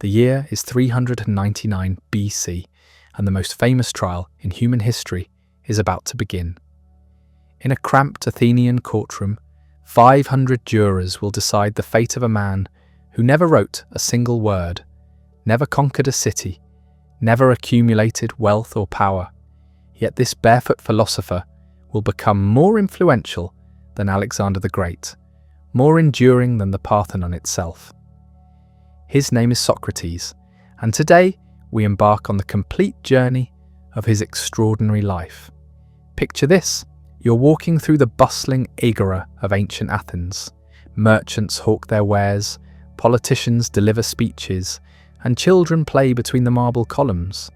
The year is 399 BC, and the most famous trial in human history is about to begin. In a cramped Athenian courtroom, 500 jurors will decide the fate of a man who never wrote a single word, never conquered a city, never accumulated wealth or power. Yet this barefoot philosopher will become more influential than Alexander the Great, more enduring than the Parthenon itself. His name is Socrates, and today we embark on the complete journey of his extraordinary life. Picture this: you're walking through the bustling agora of ancient Athens. Merchants hawk their wares, politicians deliver speeches, and children play between the marble columns.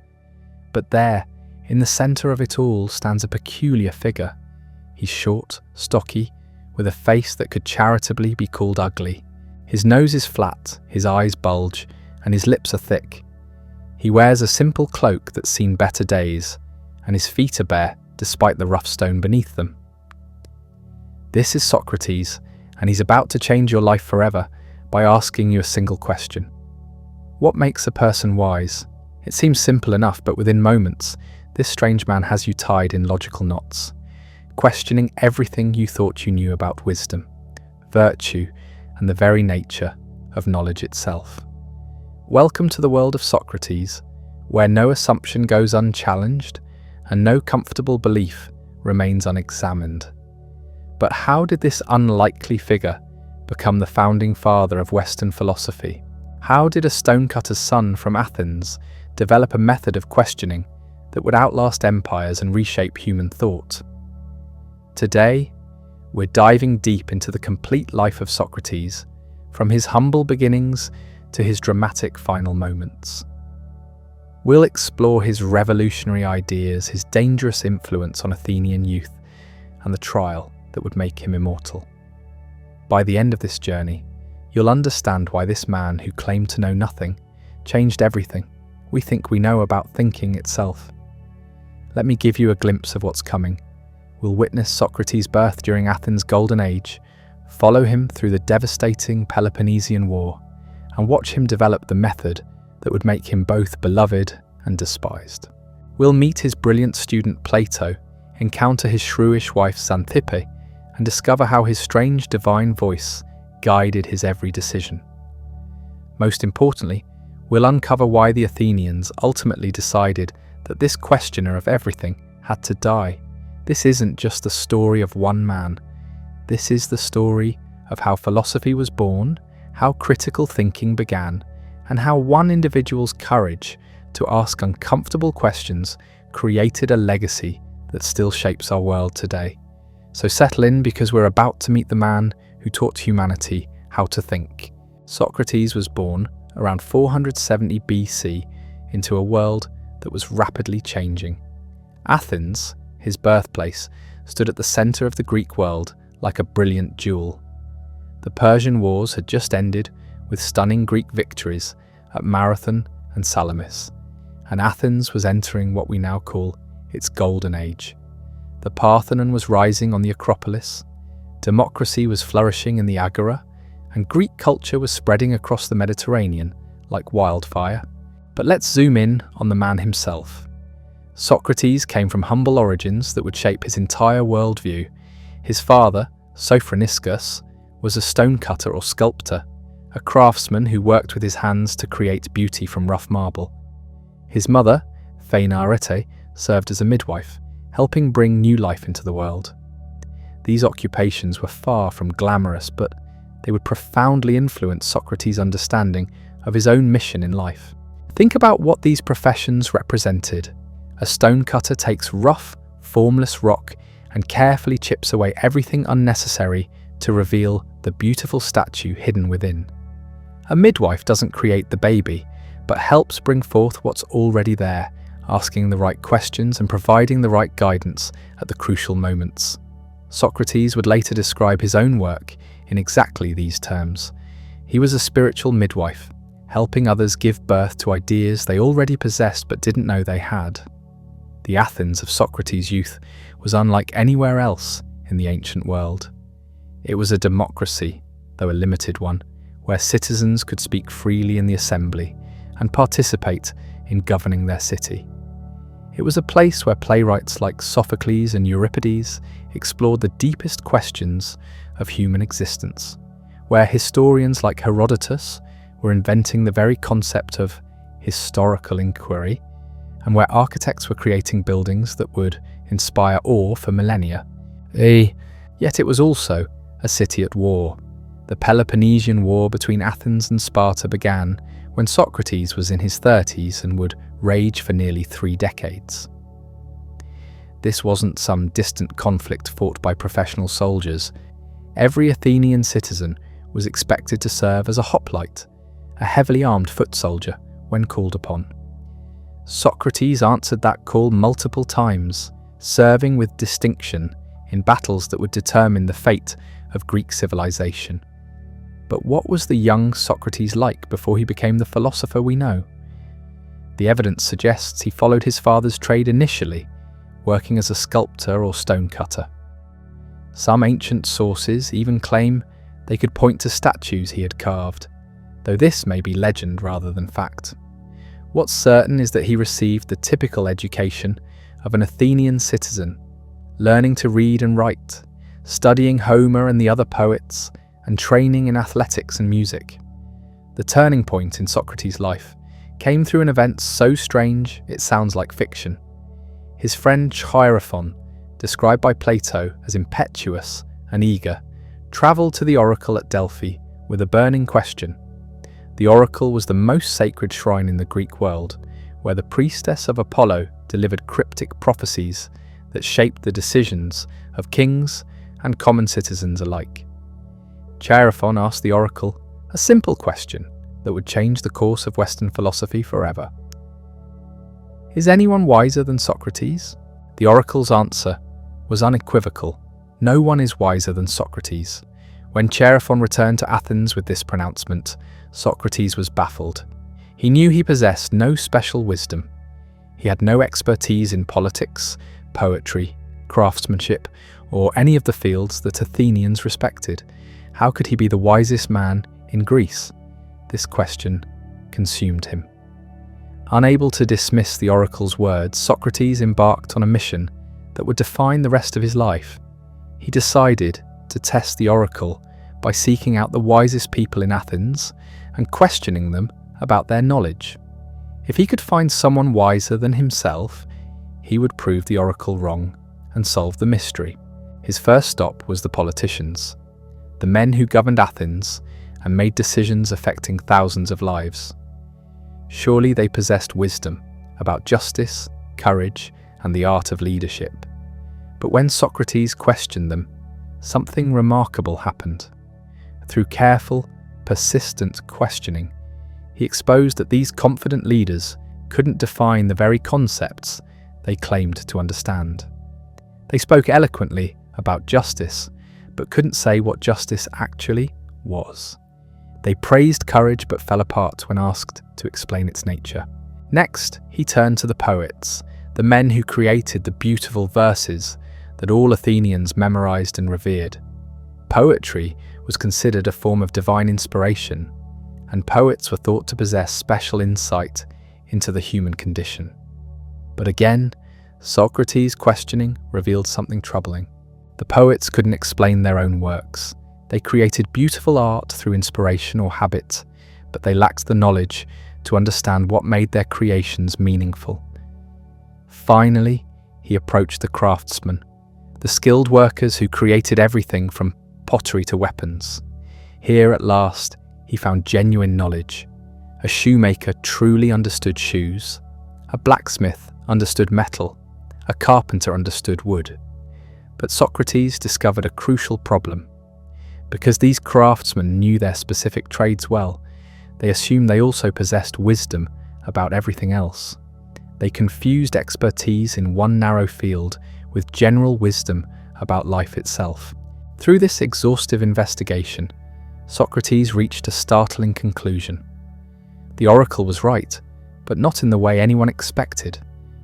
But there, in the centre of it all, stands a peculiar figure. He's short, stocky, with a face that could charitably be called ugly. His nose is flat, his eyes bulge, and his lips are thick. He wears a simple cloak that's seen better days, and his feet are bare despite the rough stone beneath them. This is Socrates, and he's about to change your life forever by asking you a single question. What makes a person wise? It seems simple enough, but within moments, this strange man has you tied in logical knots, questioning everything you thought you knew about wisdom, virtue, and the very nature of knowledge itself. Welcome to the world of Socrates, where no assumption goes unchallenged and no comfortable belief remains unexamined. But how did this unlikely figure become the founding father of Western philosophy? How did a stonecutter's son from Athens develop a method of questioning that would outlast empires and reshape human thought? Today, we're diving deep into the complete life of Socrates, from his humble beginnings to his dramatic final moments. We'll explore his revolutionary ideas, his dangerous influence on Athenian youth, and the trial that would make him immortal. By the end of this journey, you'll understand why this man who claimed to know nothing changed everything we think we know about thinking itself. Let me give you a glimpse of what's coming. We'll witness Socrates' birth during Athens' golden age, follow him through the devastating Peloponnesian War, and watch him develop the method that would make him both beloved and despised. We'll meet his brilliant student Plato, encounter his shrewish wife Xanthippe, and discover how his strange divine voice guided his every decision. Most importantly, we'll uncover why the Athenians ultimately decided that this questioner of everything had to die. This isn't just the story of one man. This is the story of how philosophy was born, how critical thinking began, and how one individual's courage to ask uncomfortable questions created a legacy that still shapes our world today. So settle in, because we're about to meet the man who taught humanity how to think. Socrates was born around 470 BC into a world that was rapidly changing. Athens, his birthplace, stood at the center of the Greek world like a brilliant jewel. The Persian Wars had just ended with stunning Greek victories at Marathon and Salamis, and Athens was entering what we now call its golden age. The Parthenon was rising on the Acropolis, democracy was flourishing in the Agora, and Greek culture was spreading across the Mediterranean like wildfire. But let's zoom in on the man himself. Socrates came from humble origins that would shape his entire worldview. His father, Sophroniscus, was a stonecutter or sculptor, a craftsman who worked with his hands to create beauty from rough marble. His mother, Phaenarete, served as a midwife, helping bring new life into the world. These occupations were far from glamorous, but they would profoundly influence Socrates' understanding of his own mission in life. Think about what these professions represented. A stonecutter takes rough, formless rock and carefully chips away everything unnecessary to reveal the beautiful statue hidden within. A midwife doesn't create the baby, but helps bring forth what's already there, asking the right questions and providing the right guidance at the crucial moments. Socrates would later describe his own work in exactly these terms. He was a spiritual midwife, helping others give birth to ideas they already possessed but didn't know they had. The Athens of Socrates' youth was unlike anywhere else in the ancient world. It was a democracy, though a limited one, where citizens could speak freely in the assembly, and participate in governing their city. It was a place where playwrights like Sophocles and Euripides explored the deepest questions of human existence, where historians like Herodotus were inventing the very concept of historical inquiry, and where architects were creating buildings that would inspire awe for millennia. Yet it was also a city at war. The Peloponnesian War between Athens and Sparta began when Socrates was in his 30s and would rage for nearly 3 decades. This wasn't some distant conflict fought by professional soldiers. Every Athenian citizen was expected to serve as a hoplite, a heavily armed foot soldier, when called upon. Socrates answered that call multiple times, serving with distinction in battles that would determine the fate of Greek civilization. But what was the young Socrates like before he became the philosopher we know? The evidence suggests he followed his father's trade initially, working as a sculptor or stonecutter. Some ancient sources even claim they could point to statues he had carved, though this may be legend rather than fact. What's certain is that he received the typical education of an Athenian citizen, learning to read and write, studying Homer and the other poets, and training in athletics and music. The turning point in Socrates' life came through an event so strange it sounds like fiction. His friend Chaerephon, described by Plato as impetuous and eager, travelled to the oracle at Delphi with a burning question. The oracle was the most sacred shrine in the Greek world, where the priestess of Apollo delivered cryptic prophecies that shaped the decisions of kings and common citizens alike. Chaerephon asked the oracle a simple question that would change the course of Western philosophy forever. Is anyone wiser than Socrates? The oracle's answer was unequivocal. No one is wiser than Socrates. When Chaerephon returned to Athens with this pronouncement, Socrates was baffled. He knew he possessed no special wisdom. He had no expertise in politics, poetry, craftsmanship, or any of the fields that Athenians respected. How could he be the wisest man in Greece? This question consumed him. Unable to dismiss the oracle's words, Socrates embarked on a mission that would define the rest of his life. He decided to test the oracle by seeking out the wisest people in Athens and questioning them about their knowledge. If he could find someone wiser than himself, he would prove the oracle wrong and solve the mystery. His first stop was the politicians, the men who governed Athens and made decisions affecting thousands of lives. Surely they possessed wisdom about justice, courage, and the art of leadership. But when Socrates questioned them, something remarkable happened. Through careful, persistent questioning, he exposed that these confident leaders couldn't define the very concepts they claimed to understand. They spoke eloquently about justice, but couldn't say what justice actually was. They praised courage but fell apart when asked to explain its nature. Next, he turned to the poets, the men who created the beautiful verses that all Athenians memorized and revered. Poetry was considered a form of divine inspiration, and poets were thought to possess special insight into the human condition. But again, Socrates' questioning revealed something troubling. The poets couldn't explain their own works. They created beautiful art through inspiration or habit, but they lacked the knowledge to understand what made their creations meaningful. Finally, he approached the craftsmen, the skilled workers who created everything from pottery to weapons. Here, at last, he found genuine knowledge. A shoemaker truly understood shoes. A blacksmith understood metal. A carpenter understood wood. But Socrates discovered a crucial problem. Because these craftsmen knew their specific trades well, they assumed they also possessed wisdom about everything else. They confused expertise in one narrow field with general wisdom about life itself. Through this exhaustive investigation, Socrates reached a startling conclusion. The oracle was right, but not in the way anyone expected.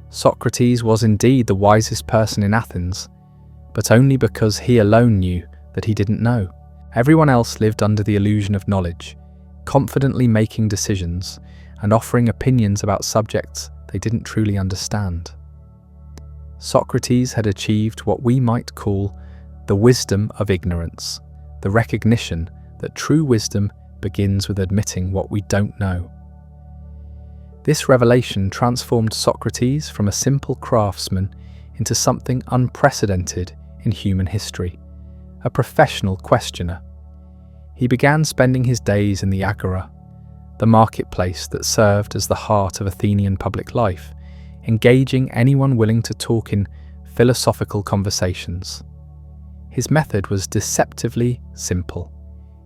Socrates was indeed the wisest person in Athens, but only because he alone knew that he didn't know. Everyone else lived under the illusion of knowledge, confidently making decisions and offering opinions about subjects they didn't truly understand. Socrates had achieved what we might call the wisdom of ignorance, the recognition that true wisdom begins with admitting what we don't know. This revelation transformed Socrates from a simple craftsman into something unprecedented in human history, a professional questioner. He began spending his days in the agora, the marketplace that served as the heart of Athenian public life, engaging anyone willing to talk in philosophical conversations. His method was deceptively simple.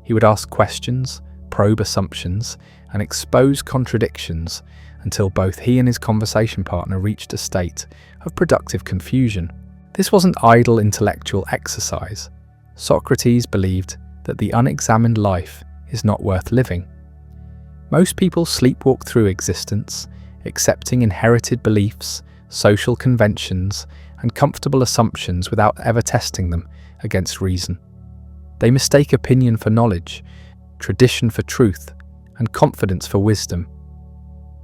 He would ask questions, probe assumptions, and expose contradictions until both he and his conversation partner reached a state of productive confusion. This wasn't idle intellectual exercise. Socrates believed that the unexamined life is not worth living. Most people sleepwalk through existence, accepting inherited beliefs, social conventions, and comfortable assumptions without ever testing them against reason. They mistake opinion for knowledge, tradition for truth, and confidence for wisdom.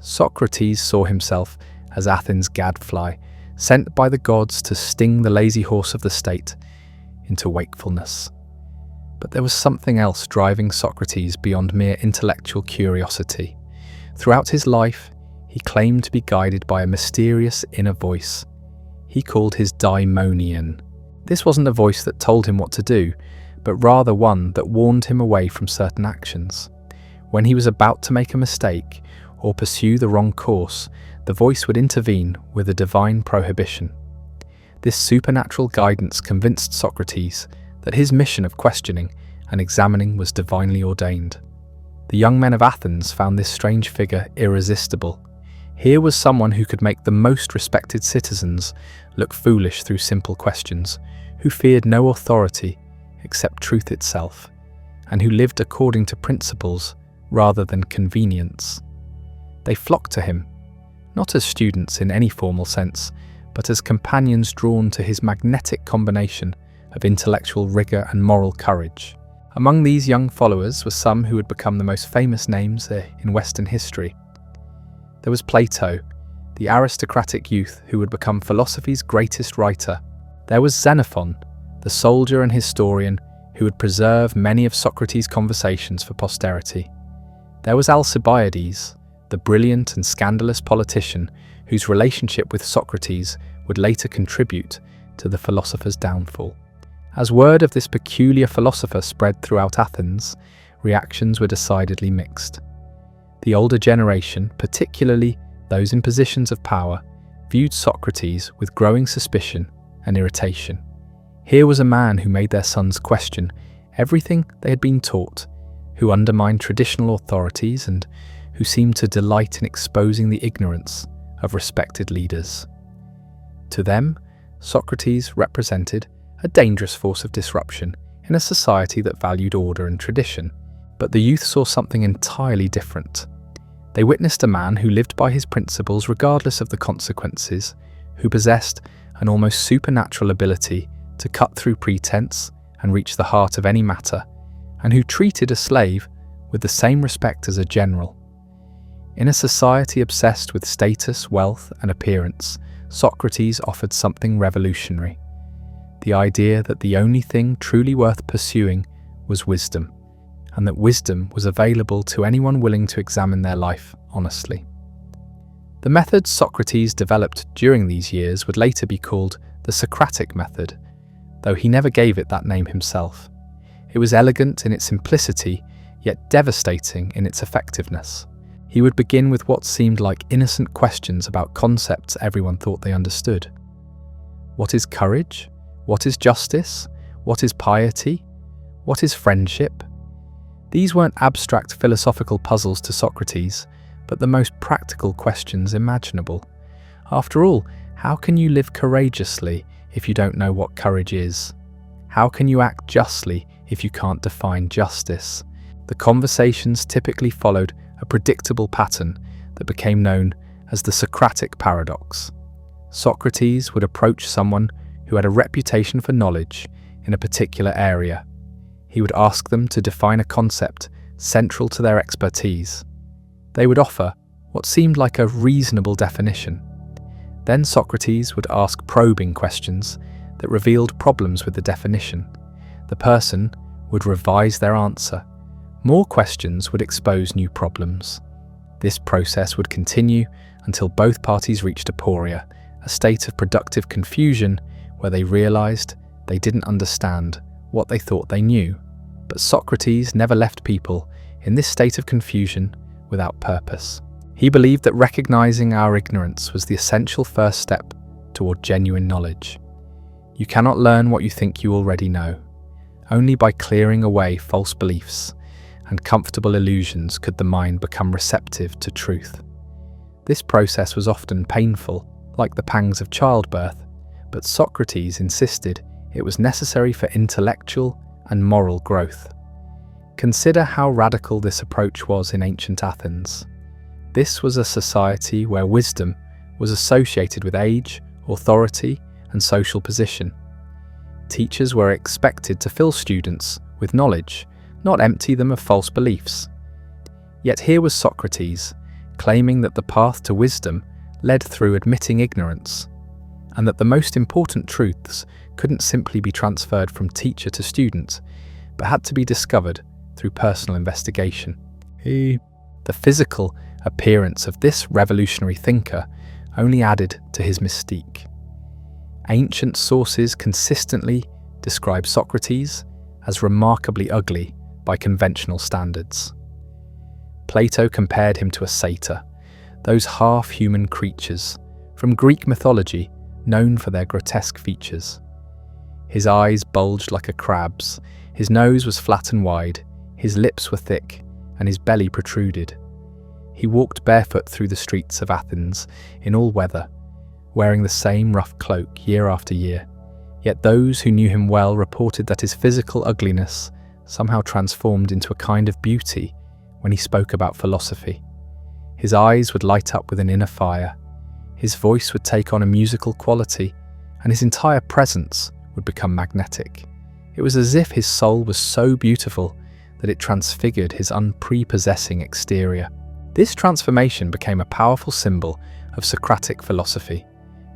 Socrates saw himself as Athens' gadfly, sent by the gods to sting the lazy horse of the state into wakefulness. But there was something else driving Socrates beyond mere intellectual curiosity. Throughout his life, he claimed to be guided by a mysterious inner voice he called his daimonion. This wasn't a voice that told him what to do, but rather one that warned him away from certain actions. When he was about to make a mistake or pursue the wrong course, the voice would intervene with a divine prohibition. This supernatural guidance convinced Socrates that his mission of questioning and examining was divinely ordained. The young men of Athens found this strange figure irresistible. Here was someone who could make the most respected citizens look foolish through simple questions, who feared no authority except truth itself, and who lived according to principles rather than convenience. They flocked to him, not as students in any formal sense, but as companions drawn to his magnetic combination of intellectual rigor and moral courage. Among these young followers were some who would become the most famous names in Western history. There was Plato, the aristocratic youth who would become philosophy's greatest writer. There was Xenophon, the soldier and historian who would preserve many of Socrates' conversations for posterity. There was Alcibiades, the brilliant and scandalous politician whose relationship with Socrates would later contribute to the philosopher's downfall. As word of this peculiar philosopher spread throughout Athens, reactions were decidedly mixed. The older generation, particularly those in positions of power, viewed Socrates with growing suspicion and irritation. Here was a man who made their sons question everything they had been taught, who undermined traditional authorities, and who seemed to delight in exposing the ignorance of respected leaders. To them, Socrates represented a dangerous force of disruption in a society that valued order and tradition. But the youth saw something entirely different. They witnessed a man who lived by his principles regardless of the consequences, who possessed an almost supernatural ability to cut through pretense and reach the heart of any matter, and who treated a slave with the same respect as a general. In a society obsessed with status, wealth, and appearance, Socrates offered something revolutionary: the idea that the only thing truly worth pursuing was wisdom, and that wisdom was available to anyone willing to examine their life honestly. The methods Socrates developed during these years would later be called the Socratic method, though he never gave it that name himself. It was elegant in its simplicity, yet devastating in its effectiveness. He would begin with what seemed like innocent questions about concepts everyone thought they understood. What is courage? What is justice? What is piety? What is friendship? These weren't abstract philosophical puzzles to Socrates, but the most practical questions imaginable. After all, how can you live courageously if you don't know what courage is? How can you act justly if you can't define justice? The conversations typically followed a predictable pattern that became known as the Socratic paradox. Socrates would approach someone who had a reputation for knowledge in a particular area. He would ask them to define a concept central to their expertise. They would offer what seemed like a reasonable definition. Then Socrates would ask probing questions that revealed problems with the definition. The person would revise their answer. More questions would expose new problems. This process would continue until both parties reached aporia, a state of productive confusion where they realized they didn't understand what they thought they knew. But Socrates never left people in this state of confusion without purpose. He believed that recognizing our ignorance was the essential first step toward genuine knowledge. You cannot learn what you think you already know. Only by clearing away false beliefs and comfortable illusions could the mind become receptive to truth. This process was often painful, like the pangs of childbirth, but Socrates insisted it was necessary for intellectual and moral growth. Consider how radical this approach was in ancient Athens. This was a society where wisdom was associated with age, authority, and social position. Teachers were expected to fill students with knowledge, not empty them of false beliefs. Yet here was Socrates, claiming that the path to wisdom led through admitting ignorance, and that the most important truths couldn't simply be transferred from teacher to student, but had to be discovered through personal investigation. The physical appearance of this revolutionary thinker only added to his mystique. Ancient sources consistently describe Socrates as remarkably ugly by conventional standards. Plato compared him to a satyr, those half-human creatures from Greek mythology known for their grotesque features. His eyes bulged like a crab's, his nose was flat and wide, his lips were thick, and his belly protruded. He walked barefoot through the streets of Athens in all weather, wearing the same rough cloak year after year. Yet those who knew him well reported that his physical ugliness somehow transformed into a kind of beauty when he spoke about philosophy. His eyes would light up with an inner fire, his voice would take on a musical quality, and his entire presence would become magnetic. It was as if his soul was so beautiful that it transfigured his unprepossessing exterior. This transformation became a powerful symbol of Socratic philosophy.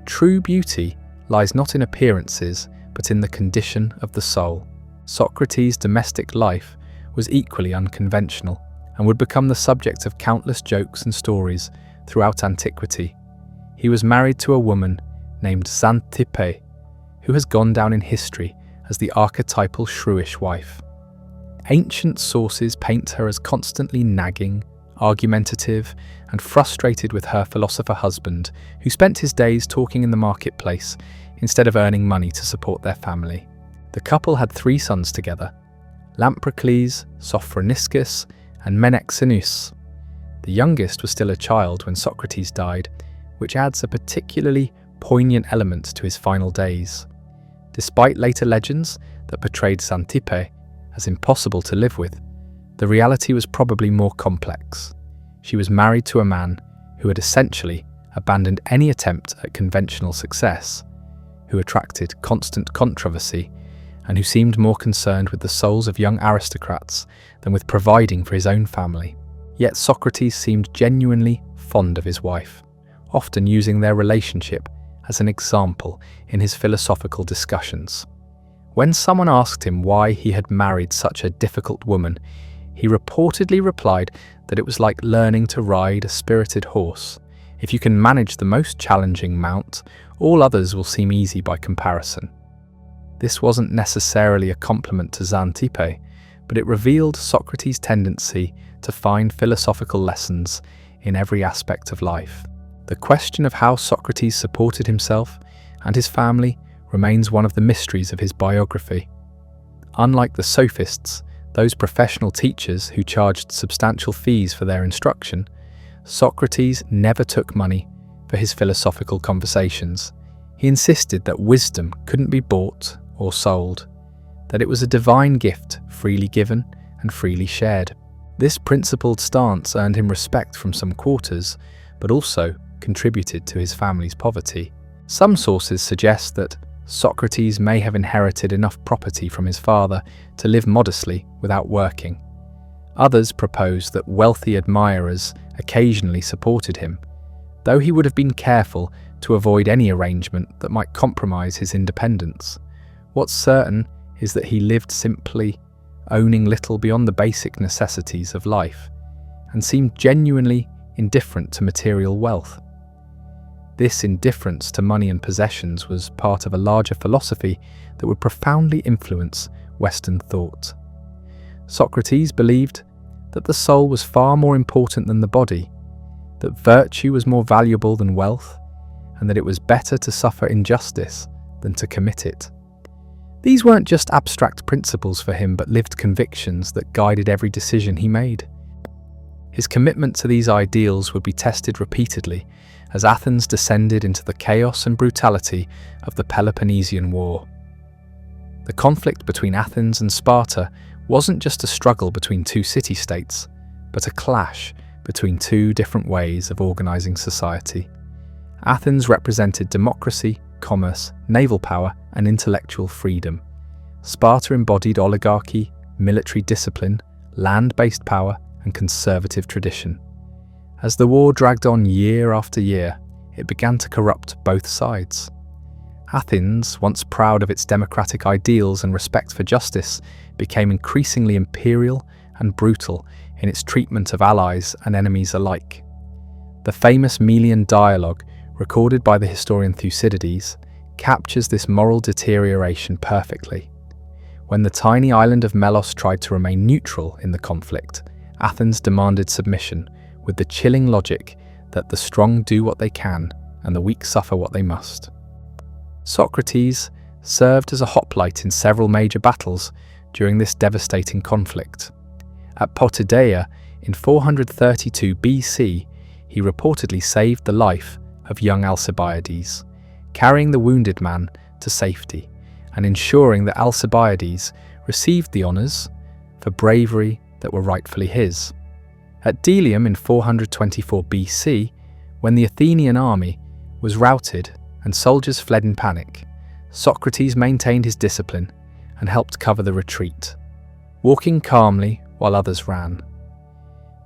True beauty lies not in appearances, but in the condition of the soul. Socrates' domestic life was equally unconventional and would become the subject of countless jokes and stories throughout antiquity. He was married to a woman named Xanthippe, who has gone down in history as the archetypal shrewish wife. Ancient sources paint her as constantly nagging, argumentative, and frustrated with her philosopher husband, who spent his days talking in the marketplace instead of earning money to support their family. The couple had 3 sons together, Lamprocles, Sophroniscus, and Menexenus. The youngest was still a child when Socrates died, which adds a particularly poignant element to his final days. Despite later legends that portrayed Xanthippe as impossible to live with, the reality was probably more complex. She was married to a man who had essentially abandoned any attempt at conventional success, who attracted constant controversy, and who seemed more concerned with the souls of young aristocrats than with providing for his own family. Yet Socrates seemed genuinely fond of his wife, often using their relationship as an example in his philosophical discussions. When someone asked him why he had married such a difficult woman, he reportedly replied that it was like learning to ride a spirited horse. If you can manage the most challenging mount, all others will seem easy by comparison. This wasn't necessarily a compliment to Xanthippe, but it revealed Socrates' tendency to find philosophical lessons in every aspect of life. The question of how Socrates supported himself and his family remains one of the mysteries of his biography. Unlike the sophists, those professional teachers who charged substantial fees for their instruction, Socrates never took money for his philosophical conversations. He insisted that wisdom couldn't be bought or sold, that it was a divine gift freely given and freely shared. This principled stance earned him respect from some quarters, but also contributed to his family's poverty. Some sources suggest that Socrates may have inherited enough property from his father to live modestly without working. Others proposed that wealthy admirers occasionally supported him, though he would have been careful to avoid any arrangement that might compromise his independence. What's certain is that he lived simply, owning little beyond the basic necessities of life, and seemed genuinely indifferent to material wealth. This indifference to money and possessions was part of a larger philosophy that would profoundly influence Western thought. Socrates believed that the soul was far more important than the body, that virtue was more valuable than wealth, and that it was better to suffer injustice than to commit it. These weren't just abstract principles for him, but lived convictions that guided every decision he made. His commitment to these ideals would be tested repeatedly as Athens descended into the chaos and brutality of the Peloponnesian War. The conflict between Athens and Sparta wasn't just a struggle between two city-states, but a clash between two different ways of organizing society. Athens represented democracy, commerce, naval power, and intellectual freedom. Sparta embodied oligarchy, military discipline, land-based power, and conservative tradition. As the war dragged on year after year, it began to corrupt both sides. Athens, once proud of its democratic ideals and respect for justice, became increasingly imperial and brutal in its treatment of allies and enemies alike. The famous Melian dialogue, recorded by the historian Thucydides, captures this moral deterioration perfectly. When the tiny island of Melos tried to remain neutral in the conflict, Athens demanded submission, with the chilling logic that the strong do what they can and the weak suffer what they must. Socrates served as a hoplite in several major battles during this devastating conflict. At Potidaea in 432 BC, he reportedly saved the life of young Alcibiades, carrying the wounded man to safety and ensuring that Alcibiades received the honours for bravery that were rightfully his. At Delium in 424 BC, when the Athenian army was routed and soldiers fled in panic, Socrates maintained his discipline and helped cover the retreat, walking calmly while others ran.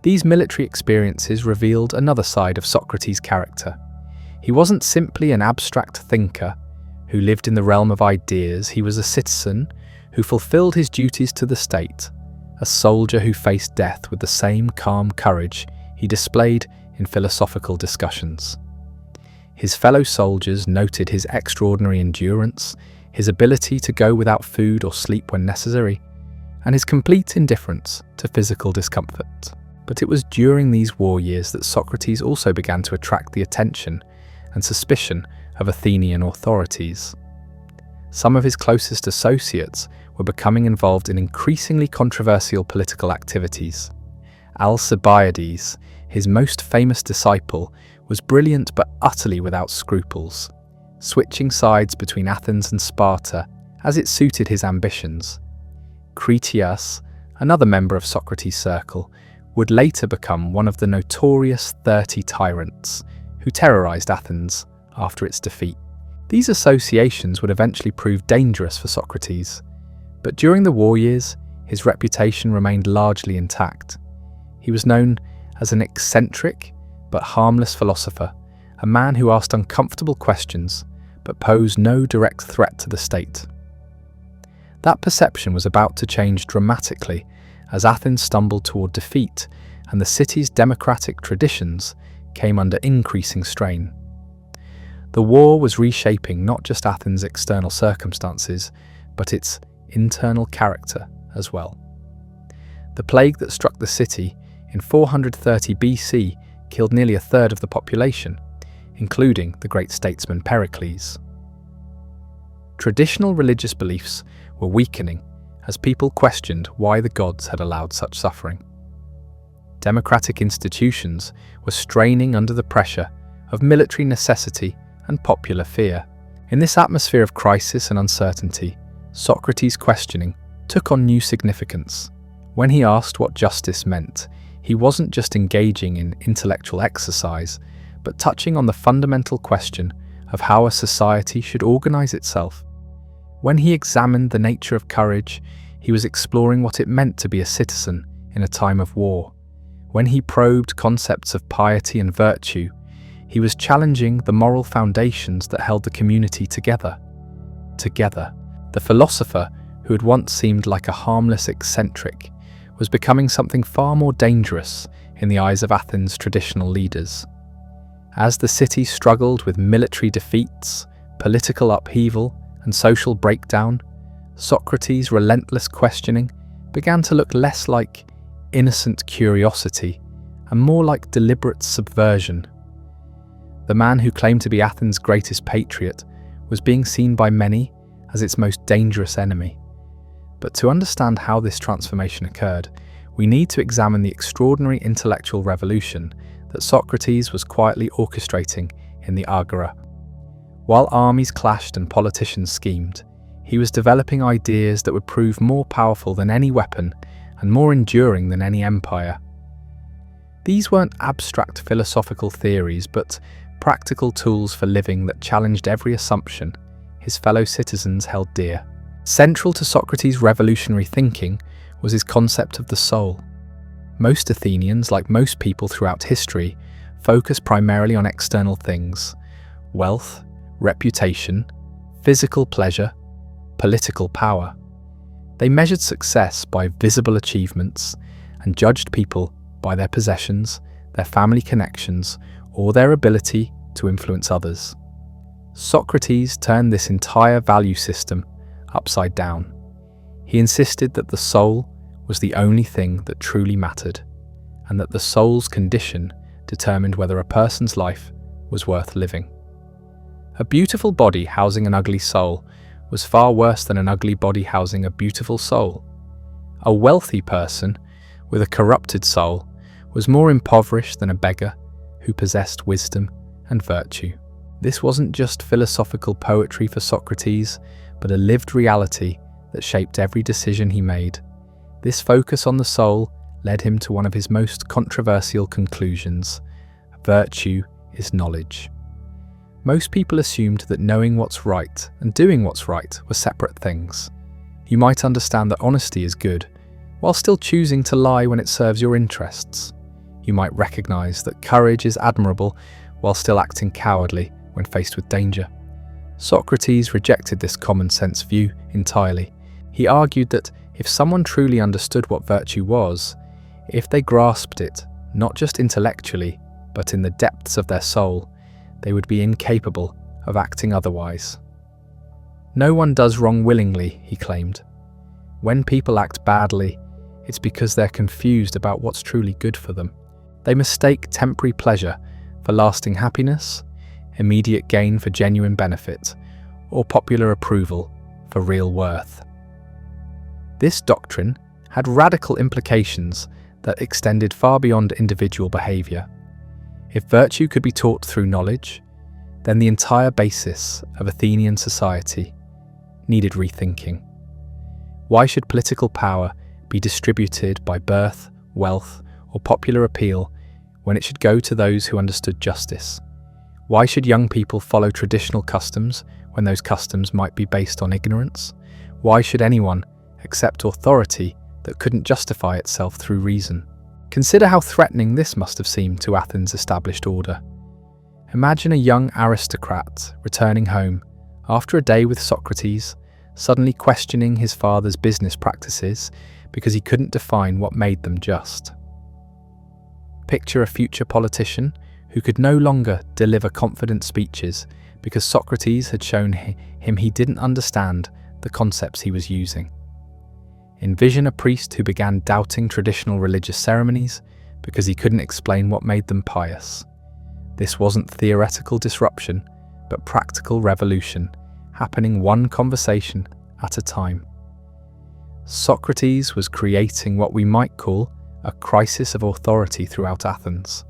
These military experiences revealed another side of Socrates' character. He wasn't simply an abstract thinker who lived in the realm of ideas. He was a citizen who fulfilled his duties to the state, a soldier who faced death with the same calm courage he displayed in philosophical discussions. His fellow soldiers noted his extraordinary endurance, his ability to go without food or sleep when necessary, and his complete indifference to physical discomfort. But it was during these war years that Socrates also began to attract the attention and suspicion of Athenian authorities. Some of his closest associates were becoming involved in increasingly controversial political activities. Alcibiades, his most famous disciple, was brilliant but utterly without scruples, switching sides between Athens and Sparta as it suited his ambitions. Critias, another member of Socrates' circle, would later become one of the notorious 30 tyrants who terrorized Athens after its defeat. These associations would eventually prove dangerous for Socrates, but during the war years, his reputation remained largely intact. He was known as an eccentric but harmless philosopher, a man who asked uncomfortable questions but posed no direct threat to the state. That perception was about to change dramatically as Athens stumbled toward defeat and the city's democratic traditions came under increasing strain. The war was reshaping not just Athens' external circumstances, but its internal character as well. The plague that struck the city in 430 BC killed nearly a third of the population, including the great statesman Pericles. Traditional religious beliefs were weakening as people questioned why the gods had allowed such suffering. Democratic institutions were straining under the pressure of military necessity and popular fear. In this atmosphere of crisis and uncertainty, Socrates' questioning took on new significance. When he asked what justice meant, he wasn't just engaging in intellectual exercise, but touching on the fundamental question of how a society should organize itself. When he examined the nature of courage, he was exploring what it meant to be a citizen in a time of war. When he probed concepts of piety and virtue, he was challenging the moral foundations that held the community together. The philosopher, who had once seemed like a harmless eccentric, was becoming something far more dangerous in the eyes of Athens' traditional leaders. As the city struggled with military defeats, political upheaval, and social breakdown, Socrates' relentless questioning began to look less like innocent curiosity and more like deliberate subversion. The man who claimed to be Athens' greatest patriot was being seen by many as its most dangerous enemy. But to understand how this transformation occurred, we need to examine the extraordinary intellectual revolution that Socrates was quietly orchestrating in the Agora. While armies clashed and politicians schemed, he was developing ideas that would prove more powerful than any weapon and more enduring than any empire. These weren't abstract philosophical theories, but practical tools for living that challenged every assumption his fellow citizens held dear. Central to Socrates' revolutionary thinking was his concept of the soul. Most Athenians, like most people throughout history, focused primarily on external things: wealth, reputation, physical pleasure, political power. They measured success by visible achievements and judged people by their possessions, their family connections, or their ability to influence others. Socrates turned this entire value system upside down. He insisted that the soul was the only thing that truly mattered, and that the soul's condition determined whether a person's life was worth living. A beautiful body housing an ugly soul was far worse than an ugly body housing a beautiful soul. A wealthy person with a corrupted soul was more impoverished than a beggar who possessed wisdom and virtue. This wasn't just philosophical poetry for Socrates, but a lived reality that shaped every decision he made. This focus on the soul led him to one of his most controversial conclusions: virtue is knowledge. Most people assumed that knowing what's right and doing what's right were separate things. You might understand that honesty is good, while still choosing to lie when it serves your interests. You might recognize that courage is admirable, while still acting cowardly when faced with danger. Socrates rejected this common-sense view entirely. He argued that if someone truly understood what virtue was, if they grasped it, not just intellectually, but in the depths of their soul, they would be incapable of acting otherwise. No one does wrong willingly, he claimed. When people act badly, it's because they're confused about what's truly good for them. They mistake temporary pleasure for lasting happiness, immediate gain for genuine benefit, or popular approval for real worth. This doctrine had radical implications that extended far beyond individual behavior. If virtue could be taught through knowledge, then the entire basis of Athenian society needed rethinking. Why should political power be distributed by birth, wealth, or popular appeal when it should go to those who understood justice? Why should young people follow traditional customs when those customs might be based on ignorance? Why should anyone accept authority that couldn't justify itself through reason? Consider how threatening this must have seemed to Athens' established order. Imagine a young aristocrat returning home after a day with Socrates, suddenly questioning his father's business practices because he couldn't define what made them just. Picture a future politician who could no longer deliver confident speeches because Socrates had shown him he didn't understand the concepts he was using. Envision a priest who began doubting traditional religious ceremonies because he couldn't explain what made them pious. This wasn't theoretical disruption, but practical revolution, happening one conversation at a time. Socrates was creating what we might call a crisis of authority throughout Athens.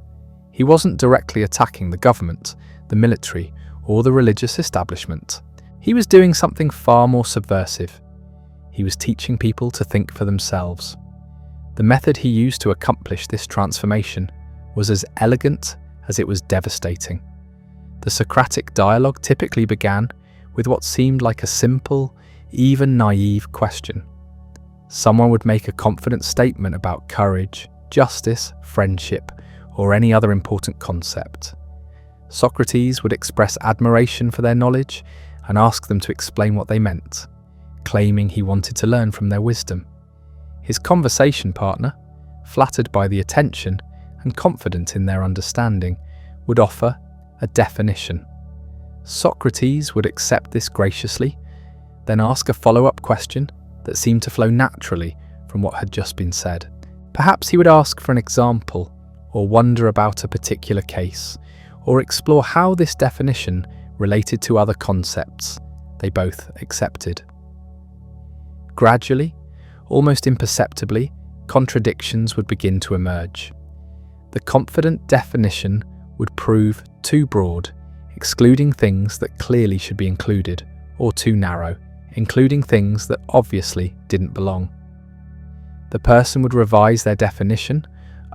He wasn't directly attacking the government, the military, or the religious establishment. He was doing something far more subversive. He was teaching people to think for themselves. The method he used to accomplish this transformation was as elegant as it was devastating. The Socratic dialogue typically began with what seemed like a simple, even naive question. Someone would make a confident statement about courage, justice, friendship, or any other important concept. Socrates would express admiration for their knowledge and ask them to explain what they meant, claiming he wanted to learn from their wisdom. His conversation partner, flattered by the attention and confident in their understanding, would offer a definition. Socrates would accept this graciously, then ask a follow-up question that seemed to flow naturally from what had just been said. Perhaps he would ask for an example, or wonder about a particular case, or explore how this definition related to other concepts they both accepted. Gradually, almost imperceptibly, contradictions would begin to emerge. The confident definition would prove too broad, excluding things that clearly should be included, or too narrow, including things that obviously didn't belong. The person would revise their definition,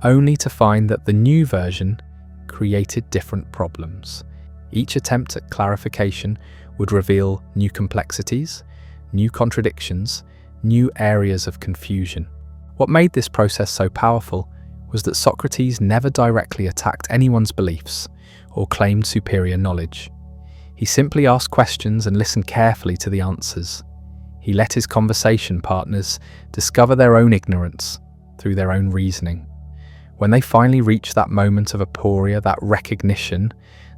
only to find that the new version created different problems. Each attempt at clarification would reveal new complexities, new contradictions, new areas of confusion. What made this process so powerful was that Socrates never directly attacked anyone's beliefs or claimed superior knowledge. He simply asked questions and listened carefully to the answers. He let his conversation partners discover their own ignorance through their own reasoning. When they finally reached that moment of aporia, that recognition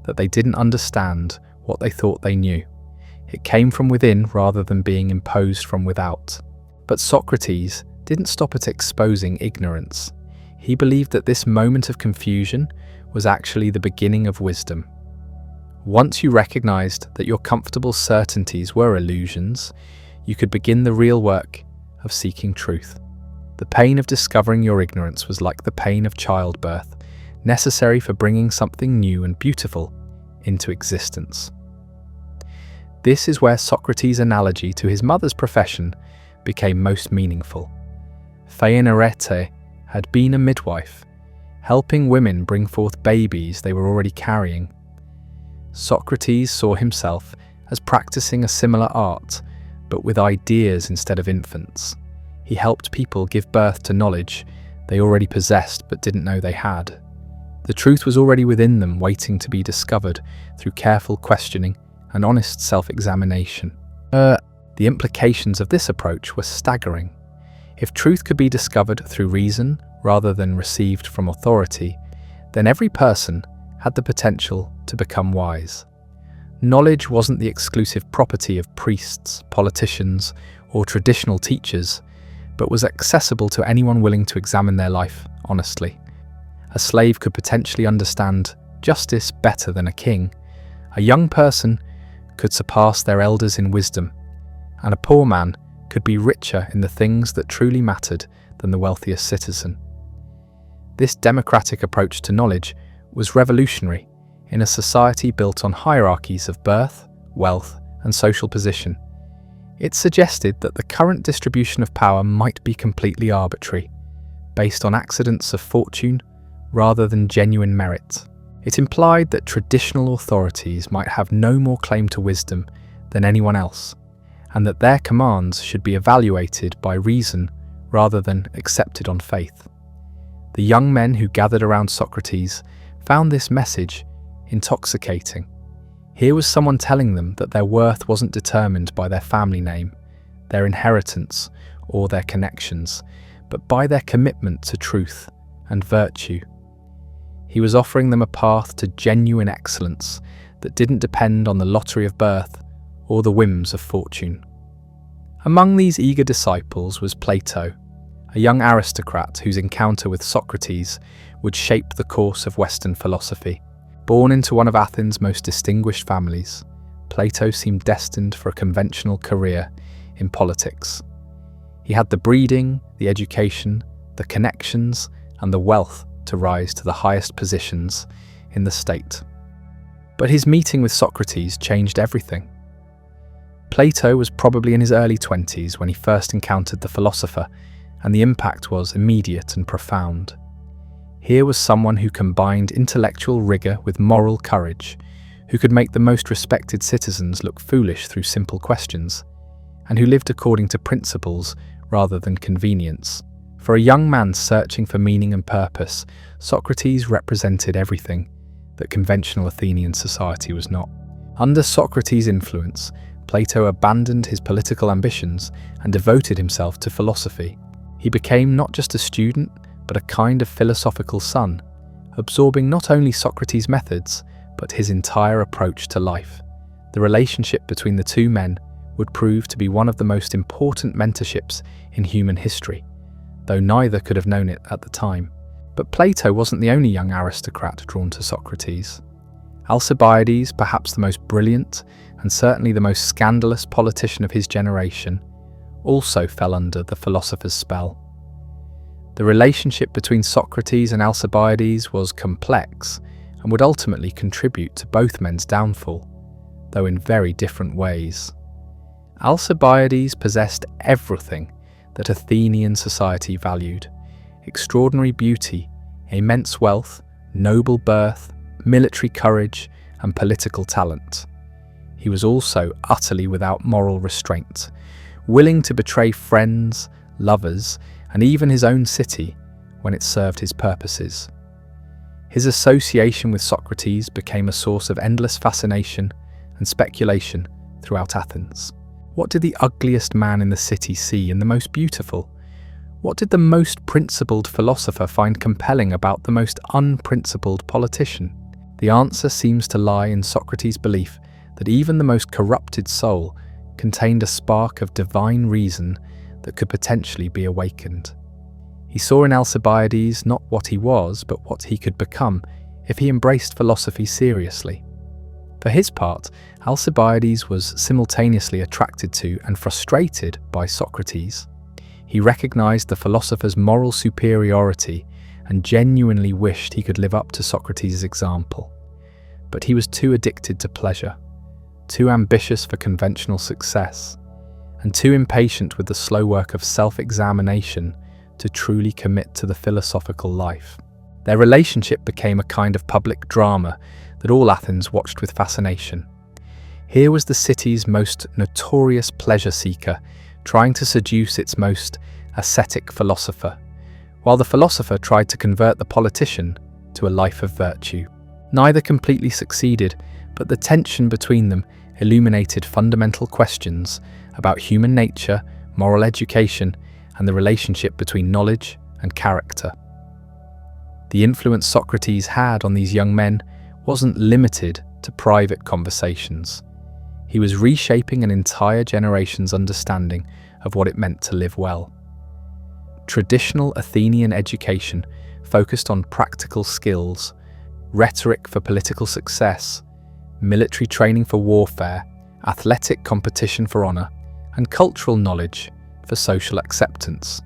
that they didn't understand what they thought they knew, it came from within rather than being imposed from without. But Socrates didn't stop at exposing ignorance. He believed that this moment of confusion was actually the beginning of wisdom. Once you recognized that your comfortable certainties were illusions, you could begin the real work of seeking truth. The pain of discovering your ignorance was like the pain of childbirth, necessary for bringing something new and beautiful into existence. This is where Socrates' analogy to his mother's profession became most meaningful. Phaenerete had been a midwife, helping women bring forth babies they were already carrying. Socrates saw himself as practicing a similar art, but with ideas instead of infants. He helped people give birth to knowledge they already possessed but didn't know they had. The truth was already within them, waiting to be discovered through careful questioning and honest self-examination. The implications of this approach were staggering. If truth could be discovered through reason rather than received from authority, then every person had the potential to become wise. Knowledge wasn't the exclusive property of priests, politicians, or traditional teachers, but was accessible to anyone willing to examine their life honestly. A slave could potentially understand justice better than a king. A young person could surpass their elders in wisdom, and a poor man could be richer in the things that truly mattered than the wealthiest citizen. This democratic approach to knowledge was revolutionary in a society built on hierarchies of birth, wealth, and social position. It suggested that the current distribution of power might be completely arbitrary, based on accidents of fortune rather than genuine merit. It implied that traditional authorities might have no more claim to wisdom than anyone else, and that their commands should be evaluated by reason rather than accepted on faith. The young men who gathered around Socrates found this message intoxicating. Here was someone telling them that their worth wasn't determined by their family name, their inheritance, or their connections, but by their commitment to truth and virtue. He was offering them a path to genuine excellence that didn't depend on the lottery of birth or the whims of fortune. Among these eager disciples was Plato, a young aristocrat whose encounter with Socrates would shape the course of Western philosophy. Born into one of Athens' most distinguished families, Plato seemed destined for a conventional career in politics. He had the breeding, the education, the connections, and the wealth to rise to the highest positions in the state. But his meeting with Socrates changed everything. Plato was probably in his early 20s when he first encountered the philosopher, and the impact was immediate and profound. Here was someone who combined intellectual rigor with moral courage, who could make the most respected citizens look foolish through simple questions, and who lived according to principles rather than convenience. For a young man searching for meaning and purpose, Socrates represented everything that conventional Athenian society was not. Under Socrates' influence, Plato abandoned his political ambitions and devoted himself to philosophy. He became not just a student, but a kind of philosophical son, absorbing not only Socrates' methods, but his entire approach to life. The relationship between the two men would prove to be one of the most important mentorships in human history, though neither could have known it at the time. But Plato wasn't the only young aristocrat drawn to Socrates. Alcibiades, perhaps the most brilliant and certainly the most scandalous politician of his generation, also fell under the philosopher's spell. The relationship between Socrates and Alcibiades was complex and would ultimately contribute to both men's downfall, though in very different ways. Alcibiades possessed everything that Athenian society valued: extraordinary beauty, immense wealth, noble birth, military courage, and political talent. He was also utterly without moral restraint, willing to betray friends, lovers, and even his own city when it served his purposes. His association with Socrates became a source of endless fascination and speculation throughout Athens. What did the ugliest man in the city see in the most beautiful? What did the most principled philosopher find compelling about the most unprincipled politician? The answer seems to lie in Socrates' belief that even the most corrupted soul contained a spark of divine reason that could potentially be awakened. He saw in Alcibiades not what he was, but what he could become if he embraced philosophy seriously. For his part, Alcibiades was simultaneously attracted to and frustrated by Socrates. He recognized the philosopher's moral superiority and genuinely wished he could live up to Socrates' example. But he was too addicted to pleasure, too ambitious for conventional success, and too impatient with the slow work of self-examination to truly commit to the philosophical life. Their relationship became a kind of public drama that all Athens watched with fascination. Here was the city's most notorious pleasure seeker trying to seduce its most ascetic philosopher, while the philosopher tried to convert the politician to a life of virtue. Neither completely succeeded, but the tension between them illuminated fundamental questions about human nature, moral education, and the relationship between knowledge and character. The influence Socrates had on these young men wasn't limited to private conversations. He was reshaping an entire generation's understanding of what it meant to live well. Traditional Athenian education focused on practical skills, rhetoric for political success, military training for warfare, athletic competition for honor, and cultural knowledge for social acceptance.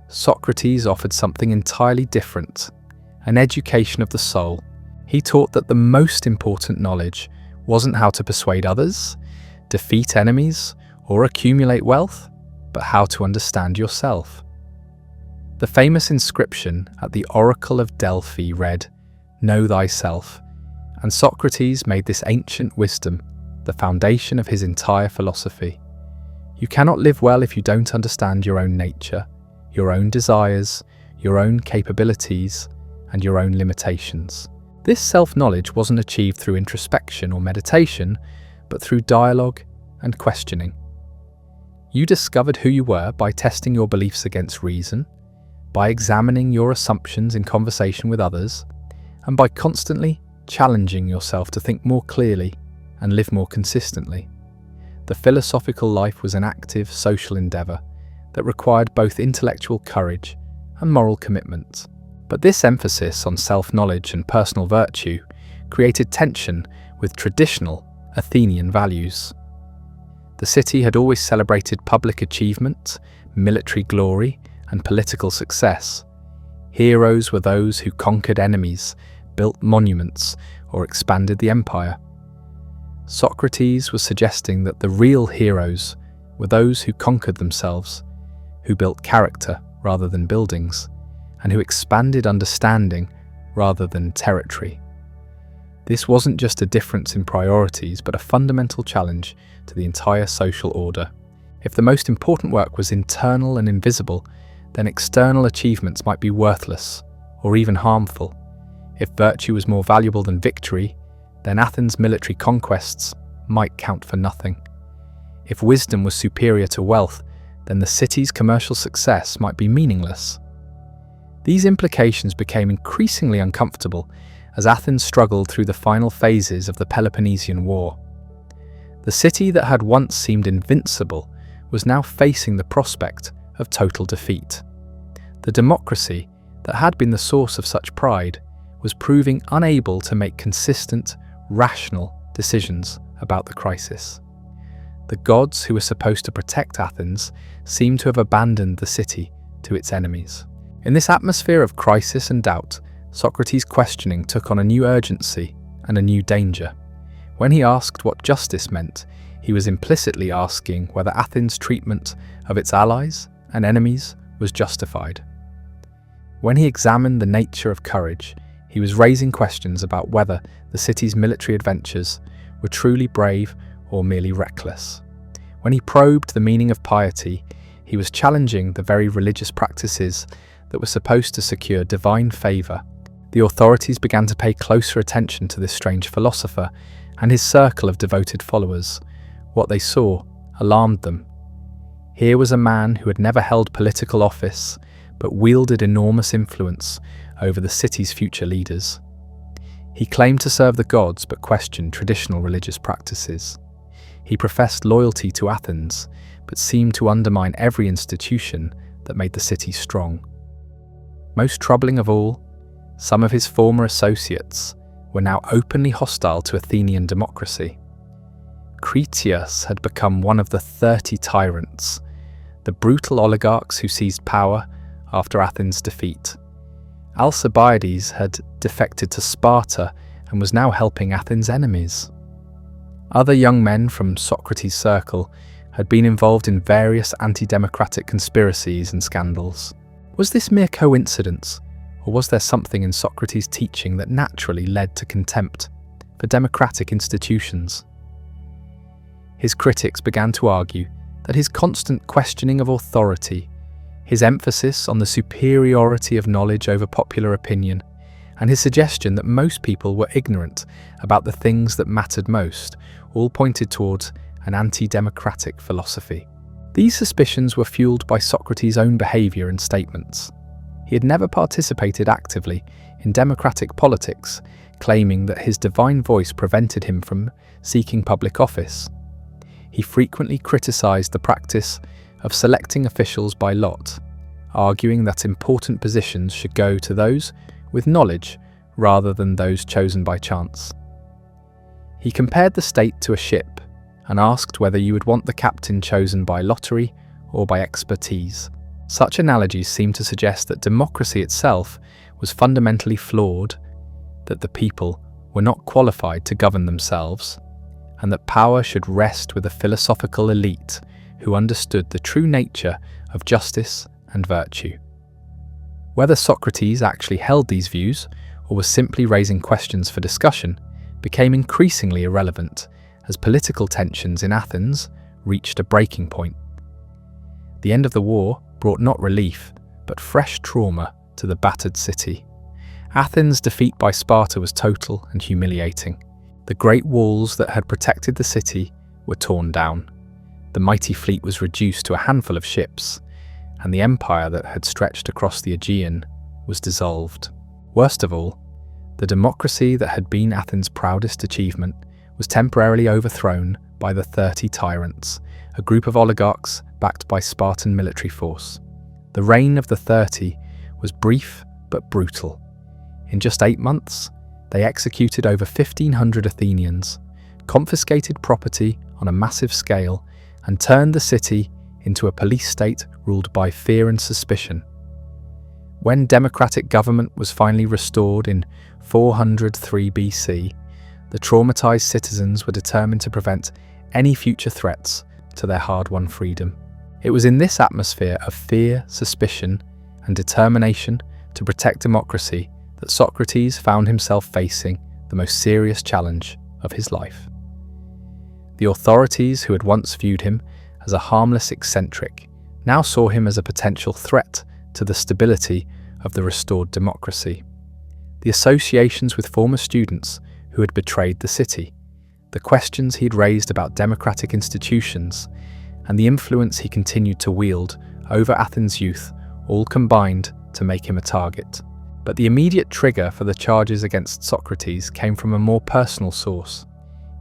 Socrates offered something entirely different, an education of the soul. He taught that the most important knowledge wasn't how to persuade others, defeat enemies, or accumulate wealth, but how to understand yourself. The famous inscription at the Oracle of Delphi read, "Know thyself," and Socrates made this ancient wisdom the foundation of his entire philosophy. You cannot live well if you don't understand your own nature, your own desires, your own capabilities, and your own limitations. This self-knowledge wasn't achieved through introspection or meditation, but through dialogue and questioning. You discovered who you were by testing your beliefs against reason, by examining your assumptions in conversation with others, and by constantly challenging yourself to think more clearly and live more consistently. The philosophical life was an active social endeavor that required both intellectual courage and moral commitment. But this emphasis on self-knowledge and personal virtue created tension with traditional Athenian values. The city had always celebrated public achievement, military glory, and political success. Heroes were those who conquered enemies, built monuments, or expanded the empire. Socrates was suggesting that the real heroes were those who conquered themselves, who built character rather than buildings, and who expanded understanding rather than territory. This wasn't just a difference in priorities, but a fundamental challenge to the entire social order. If the most important work was internal and invisible, then external achievements might be worthless or even harmful. If virtue was more valuable than victory, then Athens' military conquests might count for nothing. If wisdom was superior to wealth, then the city's commercial success might be meaningless. These implications became increasingly uncomfortable as Athens struggled through the final phases of the Peloponnesian War. The city that had once seemed invincible was now facing the prospect of total defeat. The democracy that had been the source of such pride was proving unable to make consistent, rational decisions about the crisis. The gods who were supposed to protect Athens seemed to have abandoned the city to its enemies. In this atmosphere of crisis and doubt, Socrates' questioning took on a new urgency and a new danger. When he asked what justice meant, he was implicitly asking whether Athens' treatment of its allies and enemies was justified. When he examined the nature of courage, he was raising questions about whether the city's military adventures were truly brave or merely reckless. When he probed the meaning of piety, he was challenging the very religious practices that were supposed to secure divine favour. The authorities began to pay closer attention to this strange philosopher and his circle of devoted followers. What they saw alarmed them. Here was a man who had never held political office, but wielded enormous influence over the city's future leaders. He claimed to serve the gods but questioned traditional religious practices. He professed loyalty to Athens, but seemed to undermine every institution that made the city strong. Most troubling of all, some of his former associates were now openly hostile to Athenian democracy. Critias had become one of the 30 tyrants, the brutal oligarchs who seized power after Athens' defeat. Alcibiades had defected to Sparta and was now helping Athens' enemies. Other young men from Socrates' circle had been involved in various anti-democratic conspiracies and scandals. Was this mere coincidence, or was there something in Socrates' teaching that naturally led to contempt for democratic institutions? His critics began to argue that his constant questioning of authority, his emphasis on the superiority of knowledge over popular opinion, and his suggestion that most people were ignorant about the things that mattered most, all pointed towards an anti-democratic philosophy. These suspicions were fueled by Socrates' own behaviour and statements. He had never participated actively in democratic politics, claiming that his divine voice prevented him from seeking public office. He frequently criticised the practice of selecting officials by lot, arguing that important positions should go to those with knowledge rather than those chosen by chance. He compared the state to a ship and asked whether you would want the captain chosen by lottery or by expertise. Such analogies seem to suggest that democracy itself was fundamentally flawed, that the people were not qualified to govern themselves, and that power should rest with a philosophical elite who understood the true nature of justice and virtue. Whether Socrates actually held these views or was simply raising questions for discussion became increasingly irrelevant as political tensions in Athens reached a breaking point. The end of the war brought not relief, but fresh trauma to the battered city. Athens' defeat by Sparta was total and humiliating. The great walls that had protected the city were torn down. The mighty fleet was reduced to a handful of ships, and the empire that had stretched across the Aegean was dissolved. Worst of all, the democracy that had been Athens' proudest achievement was temporarily overthrown by the 30 tyrants, a group of oligarchs backed by Spartan military force. The reign of the 30 was brief but brutal. In just 8 months, they executed over 1,500 Athenians, confiscated property on a massive scale, and turned the city into a police state ruled by fear and suspicion. When democratic government was finally restored in 403 BC, the traumatized citizens were determined to prevent any future threats to their hard-won freedom. It was in this atmosphere of fear, suspicion, and determination to protect democracy that Socrates found himself facing the most serious challenge of his life. The authorities who had once viewed him as a harmless eccentric, now saw him as a potential threat to the stability of the restored democracy. The associations with former students who had betrayed the city, the questions he had raised about democratic institutions, and the influence he continued to wield over Athens' youth all combined to make him a target. But the immediate trigger for the charges against Socrates came from a more personal source.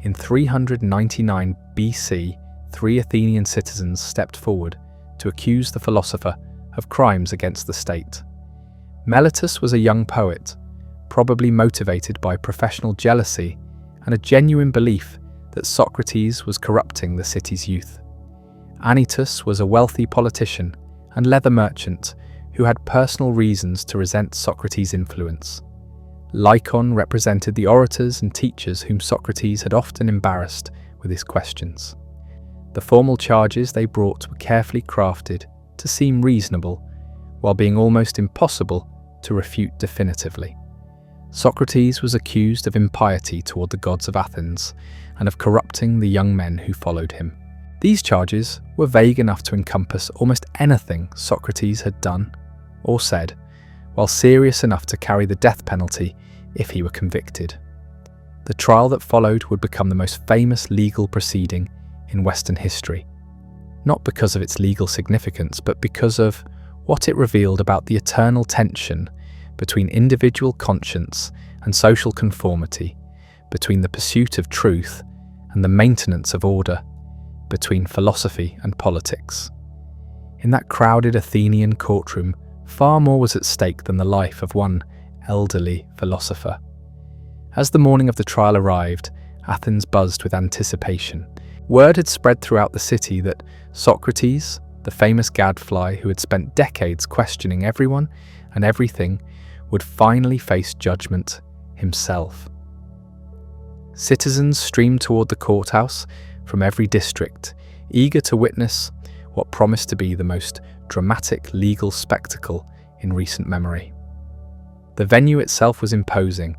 In 399 BC, 3 Athenian citizens stepped forward to accuse the philosopher of crimes against the state. Meletus was a young poet, probably motivated by professional jealousy and a genuine belief that Socrates was corrupting the city's youth. Anytus was a wealthy politician and leather merchant who had personal reasons to resent Socrates' influence. Lycon represented the orators and teachers whom Socrates had often embarrassed with his questions. The formal charges they brought were carefully crafted to seem reasonable, while being almost impossible to refute definitively. Socrates was accused of impiety toward the gods of Athens and of corrupting the young men who followed him. These charges were vague enough to encompass almost anything Socrates had done or said, while serious enough to carry the death penalty if he were convicted. The trial that followed would become the most famous legal proceeding in Western history, not because of its legal significance, but because of what it revealed about the eternal tension between individual conscience and social conformity, between the pursuit of truth and the maintenance of order, between philosophy and politics. In that crowded Athenian courtroom, far more was at stake than the life of one elderly philosopher. As the morning of the trial arrived, Athens buzzed with anticipation. Word had spread throughout the city that Socrates, the famous gadfly who had spent decades questioning everyone and everything, would finally face judgment himself. Citizens streamed toward the courthouse from every district, eager to witness what promised to be the most dramatic legal spectacle in recent memory. The venue itself was imposing.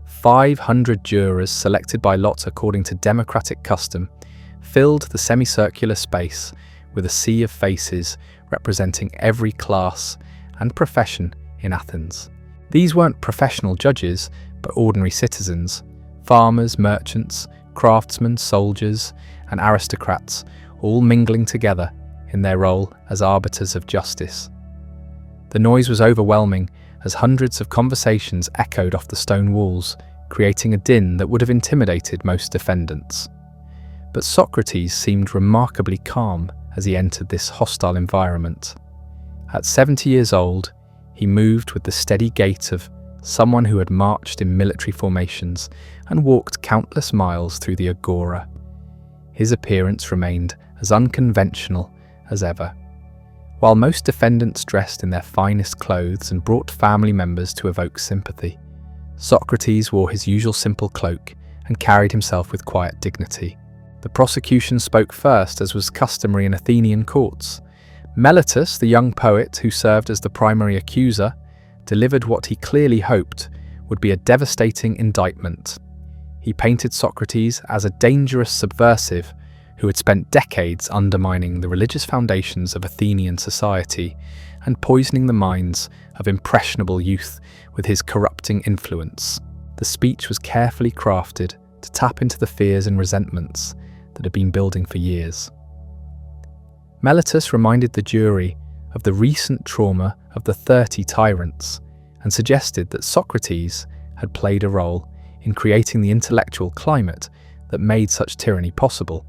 500 jurors, selected by lot according to democratic custom, filled the semicircular space with a sea of faces representing every class and profession in Athens. These weren't professional judges, but ordinary citizens, farmers, merchants, craftsmen, soldiers, and aristocrats, all mingling together in their role as arbiters of justice. The noise was overwhelming as hundreds of conversations echoed off the stone walls, creating a din that would have intimidated most defendants. But Socrates seemed remarkably calm as he entered this hostile environment. At 70 years old, he moved with the steady gait of someone who had marched in military formations and walked countless miles through the agora. His appearance remained as unconventional as ever. While most defendants dressed in their finest clothes and brought family members to evoke sympathy, Socrates wore his usual simple cloak and carried himself with quiet dignity. The prosecution spoke first, as was customary in Athenian courts. Meletus, the young poet who served as the primary accuser, delivered what he clearly hoped would be a devastating indictment. He painted Socrates as a dangerous subversive who had spent decades undermining the religious foundations of Athenian society and poisoning the minds of impressionable youth with his corrupting influence. The speech was carefully crafted to tap into the fears and resentments that had been building for years. Meletus reminded the jury of the recent trauma of the 30 tyrants and suggested that Socrates had played a role in creating the intellectual climate that made such tyranny possible.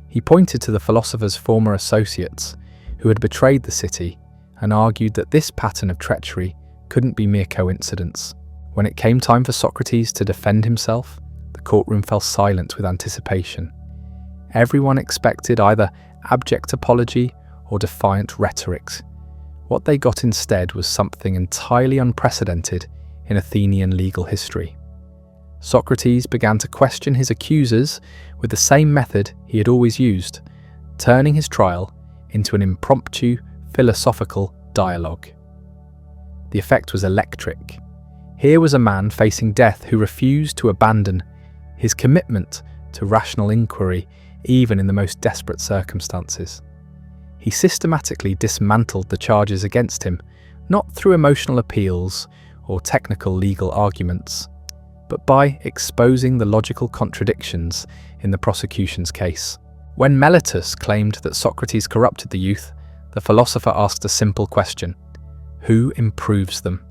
He pointed to the philosopher's former associates who had betrayed the city and argued that this pattern of treachery couldn't be mere coincidence. When it came time for Socrates to defend himself, the courtroom fell silent with anticipation. Everyone expected either abject apology or defiant rhetoric. What they got instead was something entirely unprecedented in Athenian legal history. Socrates began to question his accusers with the same method he had always used, turning his trial into an impromptu philosophical dialogue. The effect was electric. Here was a man facing death who refused to abandon his commitment to rational inquiry even in the most desperate circumstances. He systematically dismantled the charges against him, not through emotional appeals or technical legal arguments, but by exposing the logical contradictions in the prosecution's case. When Meletus claimed that Socrates corrupted the youth, the philosopher asked a simple question: who improves them?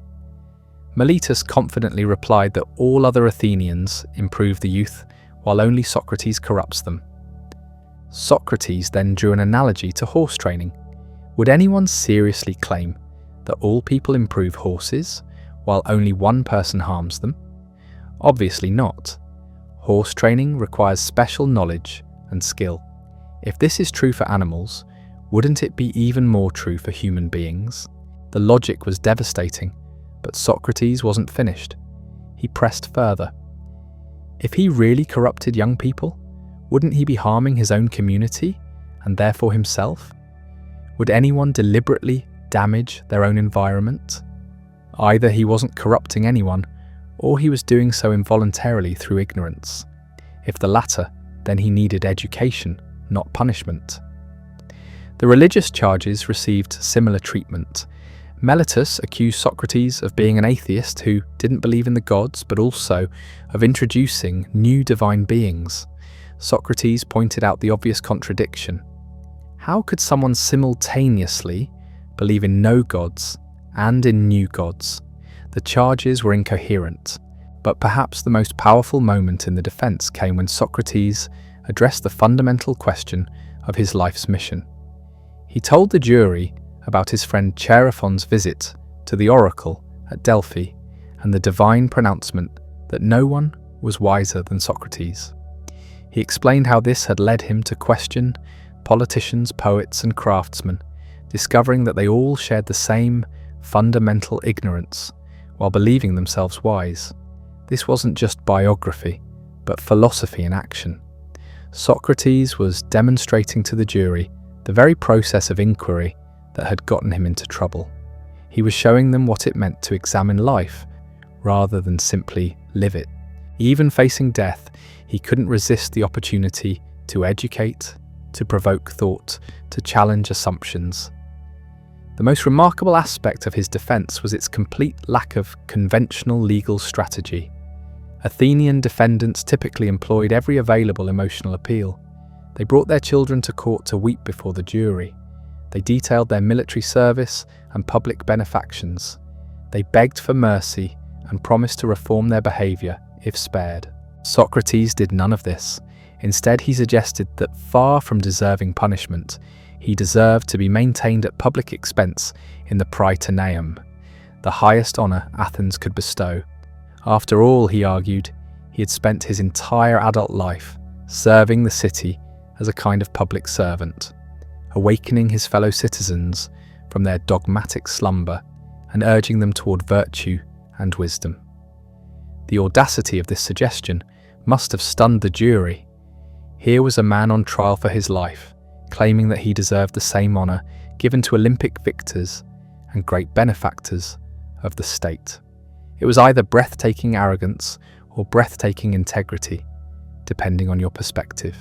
Meletus confidently replied that all other Athenians improve the youth, while only Socrates corrupts them. Socrates then drew an analogy to horse training. Would anyone seriously claim that all people improve horses, while only one person harms them? Obviously not. Horse training requires special knowledge and skill. If this is true for animals, wouldn't it be even more true for human beings? The logic was devastating, but Socrates wasn't finished. He pressed further. If he really corrupted young people, wouldn't he be harming his own community, and therefore himself? Would anyone deliberately damage their own environment? Either he wasn't corrupting anyone, or he was doing so involuntarily through ignorance. If the latter, then he needed education, not punishment. The religious charges received similar treatment. Meletus accused Socrates of being an atheist who didn't believe in the gods, but also of introducing new divine beings. Socrates pointed out the obvious contradiction. How could someone simultaneously believe in no gods and in new gods? The charges were incoherent, but perhaps the most powerful moment in the defense came when Socrates addressed the fundamental question of his life's mission. He told the jury about his friend Chaerephon's visit to the oracle at Delphi and the divine pronouncement that no one was wiser than Socrates. He explained how this had led him to question politicians, poets, and craftsmen, discovering that they all shared the same fundamental ignorance while believing themselves wise. This wasn't just biography, but philosophy in action. Socrates was demonstrating to the jury the very process of inquiry that had gotten him into trouble. He was showing them what it meant to examine life rather than simply live it. Even facing death, he couldn't resist the opportunity to educate, to provoke thought, to challenge assumptions. The most remarkable aspect of his defense was its complete lack of conventional legal strategy. Athenian defendants typically employed every available emotional appeal. They brought their children to court to weep before the jury. They detailed their military service and public benefactions. They begged for mercy and promised to reform their behaviour if spared. Socrates did none of this. Instead, he suggested that far from deserving punishment, he deserved to be maintained at public expense in the Prytaneum, the highest honour Athens could bestow. After all, he argued, he had spent his entire adult life serving the city as a kind of public servant, awakening his fellow citizens from their dogmatic slumber and urging them toward virtue and wisdom. The audacity of this suggestion must have stunned the jury. Here was a man on trial for his life, claiming that he deserved the same honour given to Olympic victors and great benefactors of the state. It was either breathtaking arrogance or breathtaking integrity, depending on your perspective.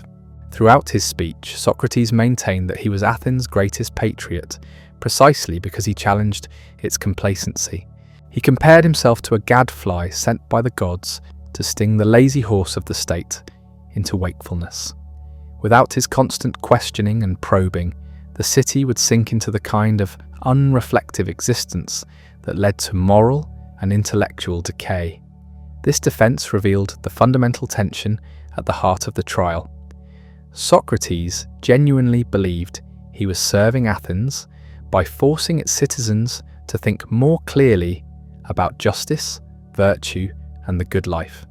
Throughout his speech, Socrates maintained that he was Athens' greatest patriot, precisely because he challenged its complacency. He compared himself to a gadfly sent by the gods to sting the lazy horse of the state into wakefulness. Without his constant questioning and probing, the city would sink into the kind of unreflective existence that led to moral and intellectual decay. This defense revealed the fundamental tension at the heart of the trial. Socrates genuinely believed he was serving Athens by forcing its citizens to think more clearly about justice, virtue, and the good life.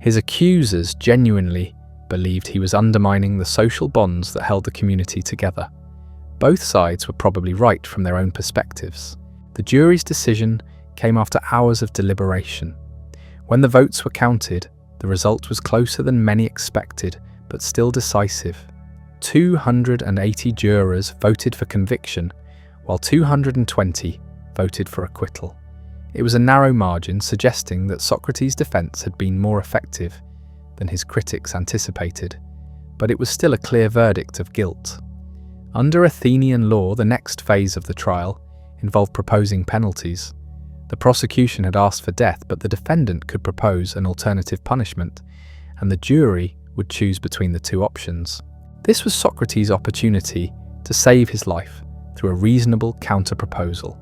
His accusers genuinely believed he was undermining the social bonds that held the community together. Both sides were probably right from their own perspectives. The jury's decision came after hours of deliberation. When the votes were counted, the result was closer than many expected, but still decisive. 280 jurors voted for conviction, while 220 voted for acquittal. It was a narrow margin, suggesting that Socrates' defense had been more effective than his critics anticipated, but it was still a clear verdict of guilt. Under Athenian law, the next phase of the trial involved proposing penalties. The prosecution had asked for death, but the defendant could propose an alternative punishment, and the jury would choose between the two options. This was Socrates' opportunity to save his life through a reasonable counter-proposal.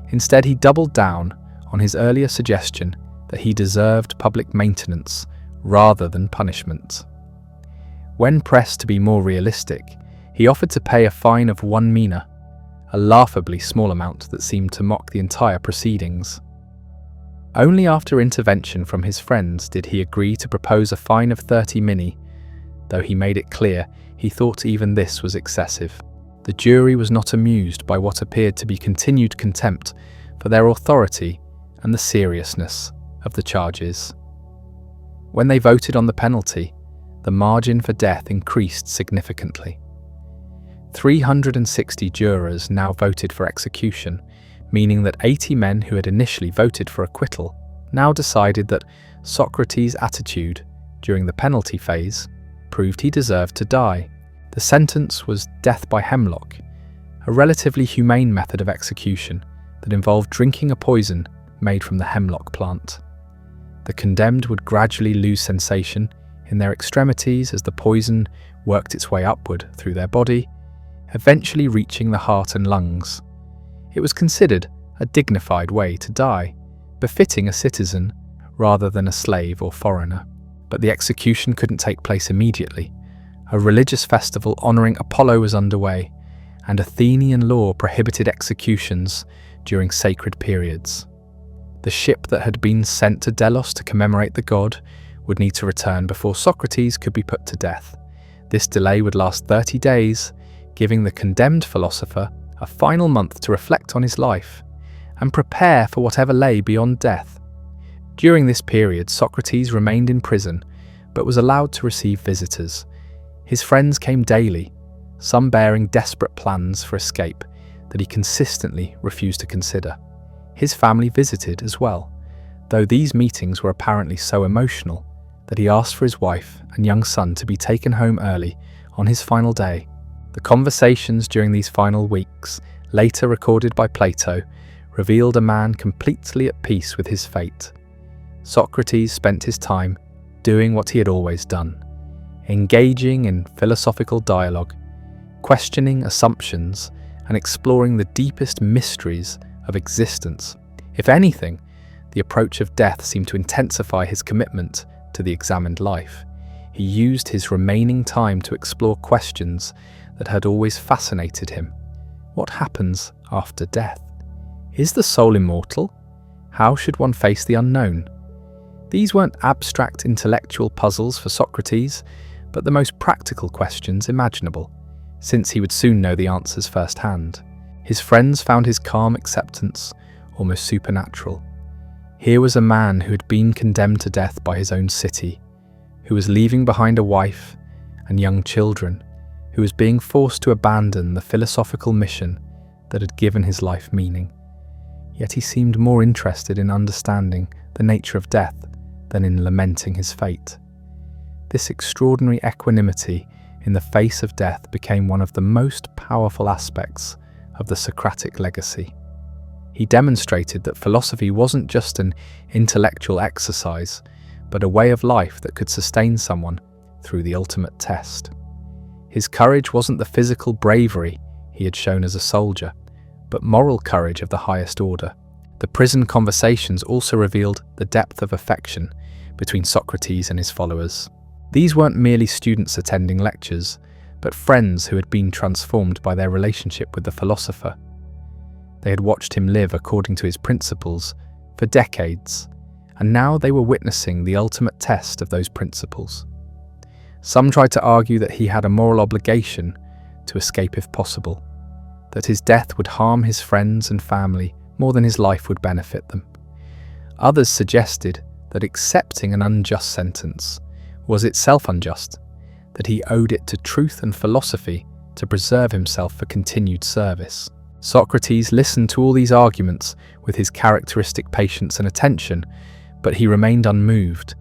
Instead, he doubled down on his earlier suggestion that he deserved public maintenance rather than punishment. When pressed to be more realistic, he offered to pay a fine of 1 mina, a laughably small amount that seemed to mock the entire proceedings. Only after intervention from his friends did he agree to propose a fine of 30 minae, though he made it clear he thought even this was excessive. The jury was not amused by what appeared to be continued contempt for their authority and the seriousness of the charges. When they voted on the penalty, the margin for death increased significantly. 360 jurors now voted for execution, meaning that 80 men who had initially voted for acquittal now decided that Socrates' attitude during the penalty phase proved he deserved to die. The sentence was death by hemlock, a relatively humane method of execution that involved drinking a poison made from the hemlock plant. The condemned would gradually lose sensation in their extremities as the poison worked its way upward through their body, eventually reaching the heart and lungs. It was considered a dignified way to die, befitting a citizen rather than a slave or foreigner. But the execution couldn't take place immediately. A religious festival honouring Apollo was underway, and Athenian law prohibited executions during sacred periods. The ship that had been sent to Delos to commemorate the god would need to return before Socrates could be put to death. This delay would last 30 days, giving the condemned philosopher a final month to reflect on his life and prepare for whatever lay beyond death. During this period, Socrates remained in prison, but was allowed to receive visitors. His friends came daily, some bearing desperate plans for escape that he consistently refused to consider. His family visited as well, though these meetings were apparently so emotional that he asked for his wife and young son to be taken home early on his final day. The conversations during these final weeks, later recorded by Plato, revealed a man completely at peace with his fate. Socrates spent his time doing what he had always done, engaging in philosophical dialogue, questioning assumptions, and exploring the deepest mysteries of existence. If anything, the approach of death seemed to intensify his commitment to the examined life. He used his remaining time to explore questions that had always fascinated him. What happens after death? Is the soul immortal? How should one face the unknown? These weren't abstract intellectual puzzles for Socrates, but the most practical questions imaginable, since he would soon know the answers firsthand. His friends found his calm acceptance almost supernatural. Here was a man who had been condemned to death by his own city, who was leaving behind a wife and young children, who was being forced to abandon the philosophical mission that had given his life meaning. Yet he seemed more interested in understanding the nature of death than in lamenting his fate. This extraordinary equanimity in the face of death became one of the most powerful aspects of the Socratic legacy. He demonstrated that philosophy wasn't just an intellectual exercise, but a way of life that could sustain someone through the ultimate test. His courage wasn't the physical bravery he had shown as a soldier, but moral courage of the highest order. The prison conversations also revealed the depth of affection between Socrates and his followers. These weren't merely students attending lectures, but friends who had been transformed by their relationship with the philosopher. They had watched him live according to his principles for decades, and now they were witnessing the ultimate test of those principles. Some tried to argue that he had a moral obligation to escape if possible, that his death would harm his friends and family more than his life would benefit them. Others suggested that accepting an unjust sentence was itself unjust, that he owed it to truth and philosophy to preserve himself for continued service. Socrates listened to all these arguments with his characteristic patience and attention, but he remained unmoved.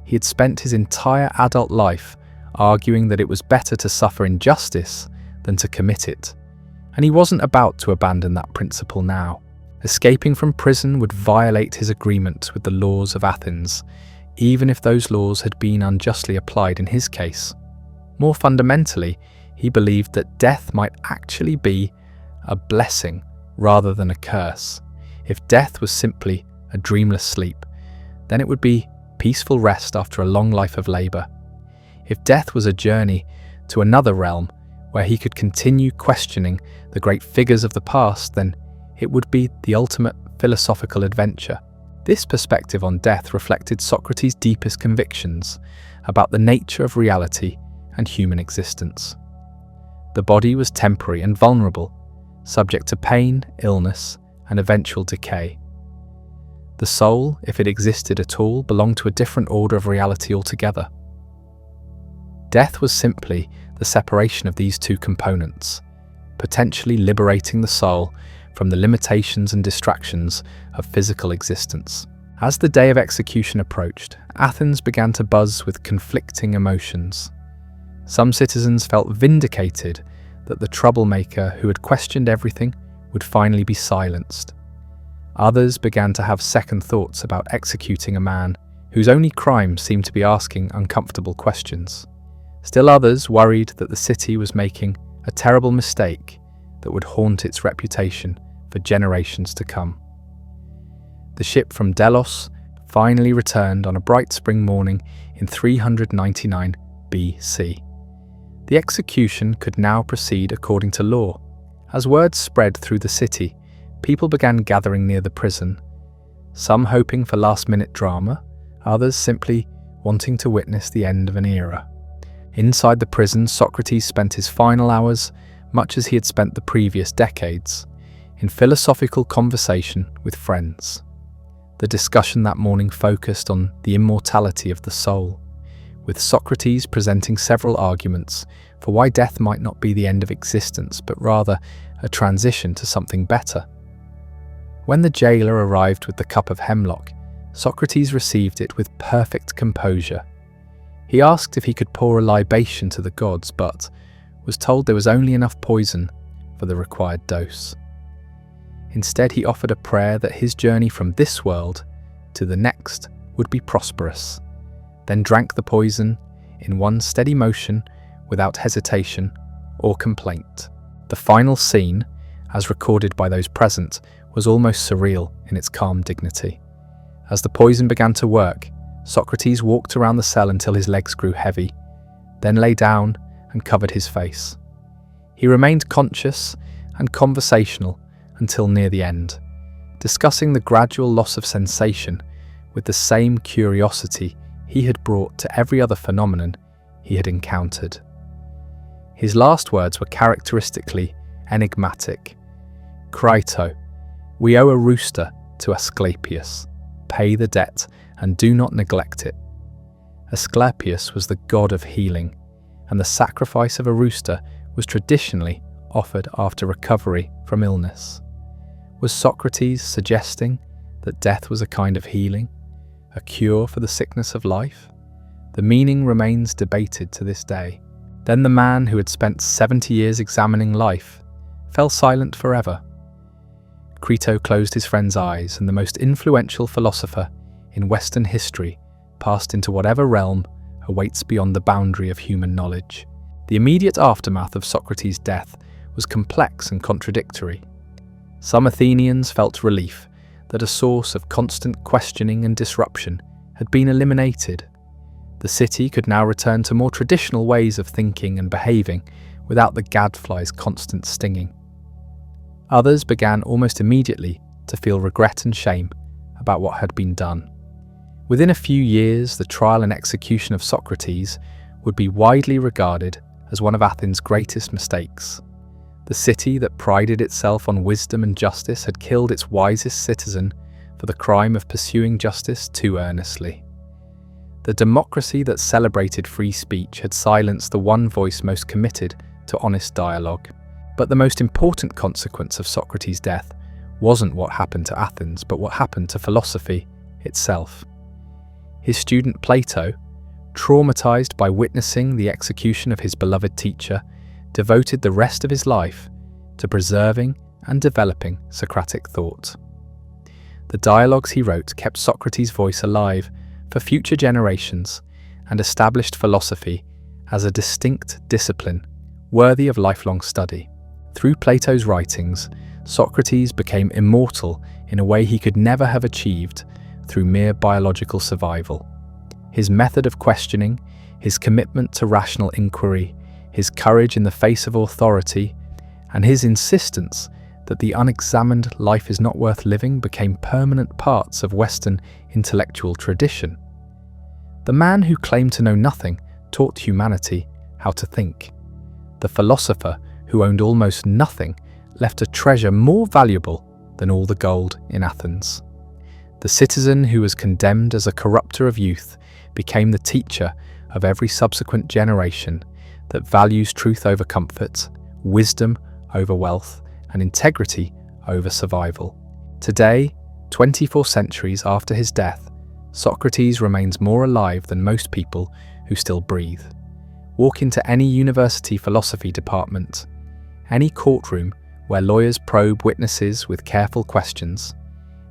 He had spent his entire adult life arguing that it was better to suffer injustice than to commit it, and he wasn't about to abandon that principle now. Escaping from prison would violate his agreement with the laws of Athens, even if those laws had been unjustly applied in his case. More fundamentally, he believed that death might actually be a blessing rather than a curse. If death was simply a dreamless sleep, then it would be peaceful rest after a long life of labour. If death was a journey to another realm where he could continue questioning the great figures of the past, then it would be the ultimate philosophical adventure. This perspective on death reflected Socrates' deepest convictions about the nature of reality and human existence. The body was temporary and vulnerable, subject to pain, illness, and eventual decay. The soul, if it existed at all, belonged to a different order of reality altogether. Death was simply the separation of these two components, potentially liberating the soul from the limitations and distractions of physical existence. As the day of execution approached, Athens began to buzz with conflicting emotions. Some citizens felt vindicated that the troublemaker who had questioned everything would finally be silenced. Others began to have second thoughts about executing a man whose only crime seemed to be asking uncomfortable questions. Still others worried that the city was making a terrible mistake that would haunt its reputation for generations to come. The ship from Delos finally returned on a bright spring morning in 399 BC. The execution could now proceed according to law. As word spread through the city, people began gathering near the prison, some hoping for last-minute drama, others simply wanting to witness the end of an era. Inside the prison, Socrates spent his final hours, much as he had spent the previous decades, in philosophical conversation with friends. The discussion that morning focused on the immortality of the soul, with Socrates presenting several arguments for why death might not be the end of existence, but rather a transition to something better. When the jailer arrived with the cup of hemlock, Socrates received it with perfect composure. He asked if he could pour a libation to the gods, but was told there was only enough poison for the required dose. Instead, he offered a prayer that his journey from this world to the next would be prosperous, then drank the poison in one steady motion without hesitation or complaint. The final scene, as recorded by those present, was almost surreal in its calm dignity. As the poison began to work, Socrates walked around the cell until his legs grew heavy, then lay down and covered his face. He remained conscious and conversational until near the end, discussing the gradual loss of sensation with the same curiosity he had brought to every other phenomenon he had encountered. His last words were characteristically enigmatic. "Crito, we owe a rooster to Asclepius. Pay the debt and do not neglect it." Asclepius was the god of healing, and the sacrifice of a rooster was traditionally offered after recovery from illness. Was Socrates suggesting that death was a kind of healing, a cure for the sickness of life? The meaning remains debated to this day. Then the man who had spent 70 years examining life fell silent forever. Crito closed his friend's eyes, and the most influential philosopher in Western history passed into whatever realm awaits beyond the boundary of human knowledge. The immediate aftermath of Socrates' death was complex and contradictory. Some Athenians felt relief that a source of constant questioning and disruption had been eliminated. The city could now return to more traditional ways of thinking and behaving without the gadfly's constant stinging. Others began almost immediately to feel regret and shame about what had been done. Within a few years, the trial and execution of Socrates would be widely regarded as one of Athens' greatest mistakes. The city that prided itself on wisdom and justice had killed its wisest citizen for the crime of pursuing justice too earnestly. The democracy that celebrated free speech had silenced the one voice most committed to honest dialogue. But the most important consequence of Socrates' death wasn't what happened to Athens, but what happened to philosophy itself. His student Plato, traumatized by witnessing the execution of his beloved teacher, devoted the rest of his life to preserving and developing Socratic thought. The dialogues he wrote kept Socrates' voice alive for future generations and established philosophy as a distinct discipline worthy of lifelong study. Through Plato's writings, Socrates became immortal in a way he could never have achieved through mere biological survival. His method of questioning, his commitment to rational inquiry, his courage in the face of authority, and his insistence that the unexamined life is not worth living became permanent parts of Western intellectual tradition. The man who claimed to know nothing taught humanity how to think. The philosopher who owned almost nothing left a treasure more valuable than all the gold in Athens. The citizen who was condemned as a corrupter of youth became the teacher of every subsequent generation that values truth over comfort, wisdom over wealth, and integrity over survival. Today, 24 centuries after his death, Socrates remains more alive than most people who still breathe. Walk into any university philosophy department, any courtroom where lawyers probe witnesses with careful questions,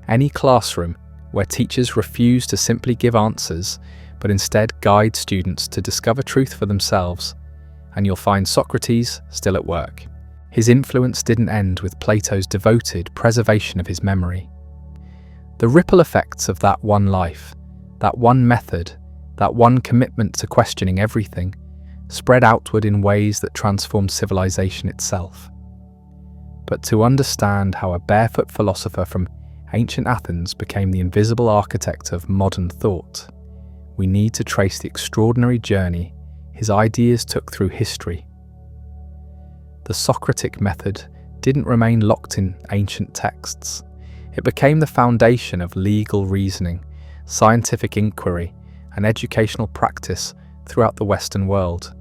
any classroom where teachers refuse to simply give answers but instead guide students to discover truth for themselves, and you'll find Socrates still at work. His influence didn't end with Plato's devoted preservation of his memory. The ripple effects of that one life, that one method, that one commitment to questioning everything, spread outward in ways that transformed civilization itself. But to understand how a barefoot philosopher from ancient Athens became the invisible architect of modern thought, we need to trace the extraordinary journey his ideas took through history. The Socratic method didn't remain locked in ancient texts. It became the foundation of legal reasoning, scientific inquiry, and educational practice throughout the Western world.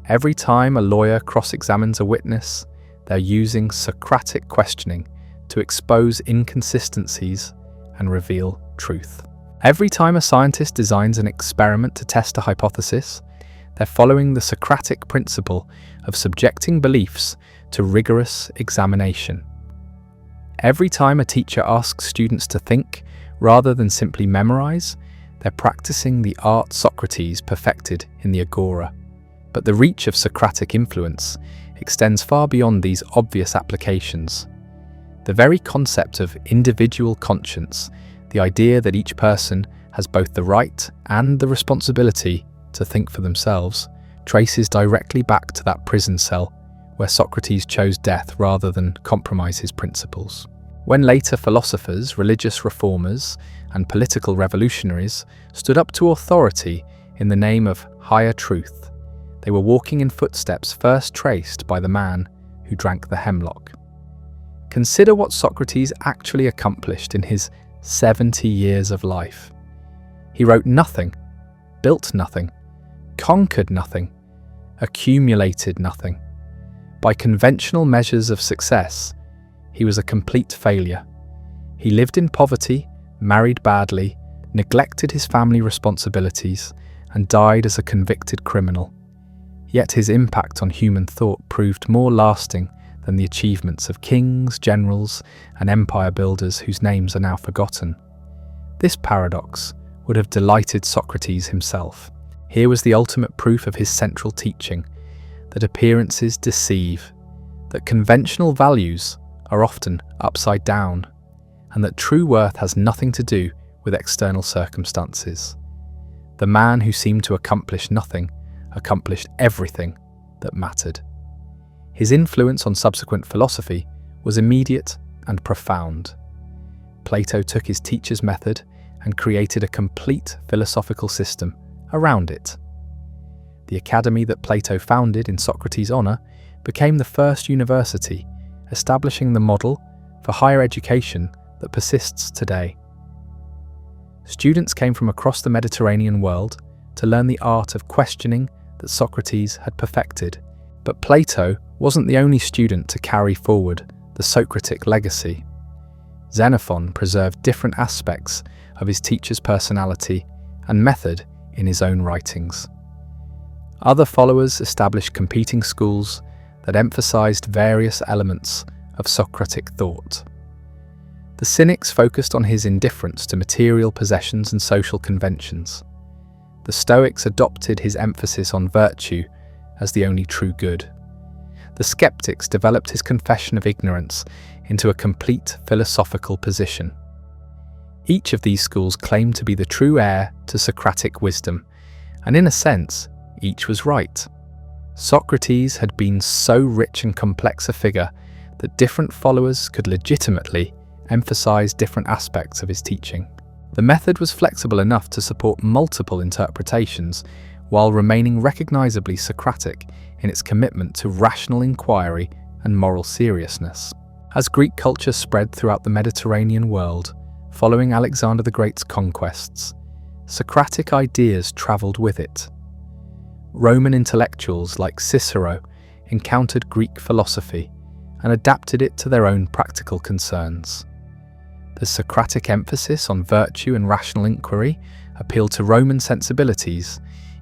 Every time a lawyer cross-examines a witness, they're using Socratic questioning to expose inconsistencies and reveal truth. Every time a scientist designs an experiment to test a hypothesis, they're following the Socratic principle of subjecting beliefs to rigorous examination. Every time a teacher asks students to think rather than simply memorize, they're practicing the art Socrates perfected in the Agora. But the reach of Socratic influence extends far beyond these obvious applications. The very concept of individual conscience, the idea that each person has both the right and the responsibility to think for themselves, traces directly back to that prison cell where Socrates chose death rather than compromise his principles. When later philosophers, religious reformers, and political revolutionaries stood up to authority in the name of higher truth, they were walking in footsteps first traced by the man who drank the hemlock. Consider what Socrates actually accomplished in his 70 years of life. He wrote nothing, built nothing, conquered nothing, accumulated nothing. By conventional measures of success, he was a complete failure. He lived in poverty, married badly, neglected his family responsibilities, and died as a convicted criminal. Yet his impact on human thought proved more lasting than the achievements of kings, generals, and empire builders whose names are now forgotten. This paradox would have delighted Socrates himself. Here was the ultimate proof of his central teaching, that appearances deceive, that conventional values are often upside down, and that true worth has nothing to do with external circumstances. The man who seemed to accomplish nothing accomplished everything that mattered. His influence on subsequent philosophy was immediate and profound. Plato took his teacher's method and created a complete philosophical system around it. The academy that Plato founded in Socrates' honor became the first university, establishing the model for higher education that persists today. Students came from across the Mediterranean world to learn the art of questioning that Socrates had perfected. But Plato wasn't the only student to carry forward the Socratic legacy. Xenophon preserved different aspects of his teacher's personality and method in his own writings. Other followers established competing schools that emphasized various elements of Socratic thought. The Cynics focused on his indifference to material possessions and social conventions. The Stoics adopted his emphasis on virtue as the only true good. The Skeptics developed his confession of ignorance into a complete philosophical position. Each of these schools claimed to be the true heir to Socratic wisdom, and in a sense, each was right. Socrates had been so rich and complex a figure that different followers could legitimately emphasize different aspects of his teaching. The method was flexible enough to support multiple interpretations while remaining recognizably Socratic in its commitment to rational inquiry and moral seriousness. As Greek culture spread throughout the Mediterranean world, following Alexander the Great's conquests, Socratic ideas traveled with it. Roman intellectuals like Cicero encountered Greek philosophy and adapted it to their own practical concerns. The Socratic emphasis on virtue and rational inquiry appealed to Roman sensibilities,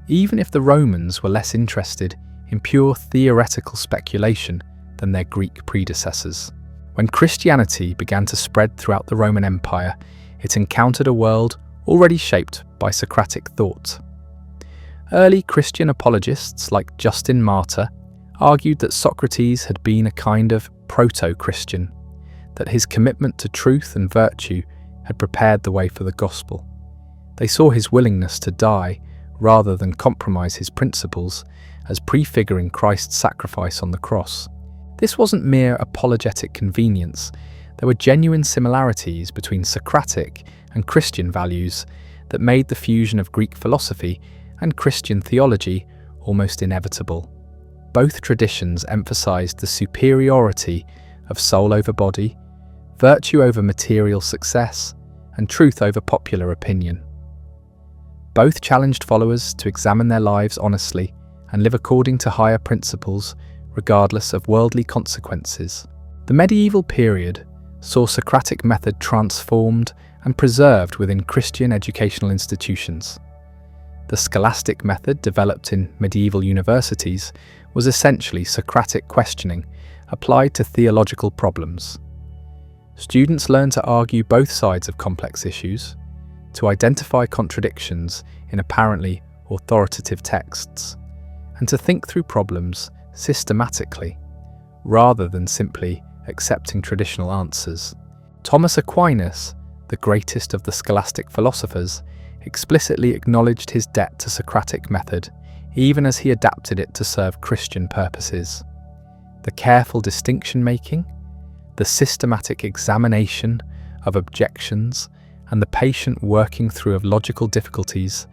even if the Romans were less interested in pure theoretical speculation than their Greek predecessors. When Christianity began to spread throughout the Roman Empire, it encountered a world already shaped by Socratic thought. Early Christian apologists like Justin Martyr argued that Socrates had been a kind of proto-Christian, that his commitment to truth and virtue had prepared the way for the gospel. They saw his willingness to die rather than compromise his principles as prefiguring Christ's sacrifice on the cross. This wasn't mere apologetic convenience. There were genuine similarities between Socratic and Christian values that made the fusion of Greek philosophy and Christian theology almost inevitable. Both traditions emphasized the superiority of soul over body, virtue over material success, and truth over popular opinion. Both challenged followers to examine their lives honestly and live according to higher principles, regardless of worldly consequences. The medieval period saw Socratic method transformed and preserved within Christian educational institutions. The scholastic method developed in medieval universities was essentially Socratic questioning applied to theological problems. Students learned to argue both sides of complex issues, to identify contradictions in apparently authoritative texts, and to think through problems systematically, rather than simply accepting traditional answers. Thomas Aquinas, the greatest of the scholastic philosophers, explicitly acknowledged his debt to Socratic method, even as he adapted it to serve Christian purposes. The careful distinction-making, the systematic examination of objections, and the patient working through of logical difficulties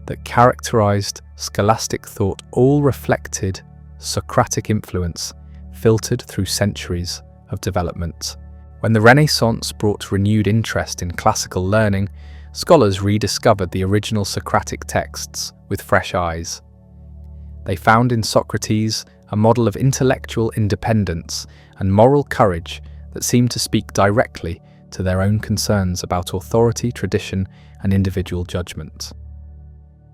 that characterized scholastic thought all reflected Socratic influence filtered through centuries of development. When the Renaissance brought renewed interest in classical learning, scholars rediscovered the original Socratic texts with fresh eyes. They found in Socrates a model of intellectual independence and moral courage that seemed to speak directly to their own concerns about authority, tradition, and individual judgment.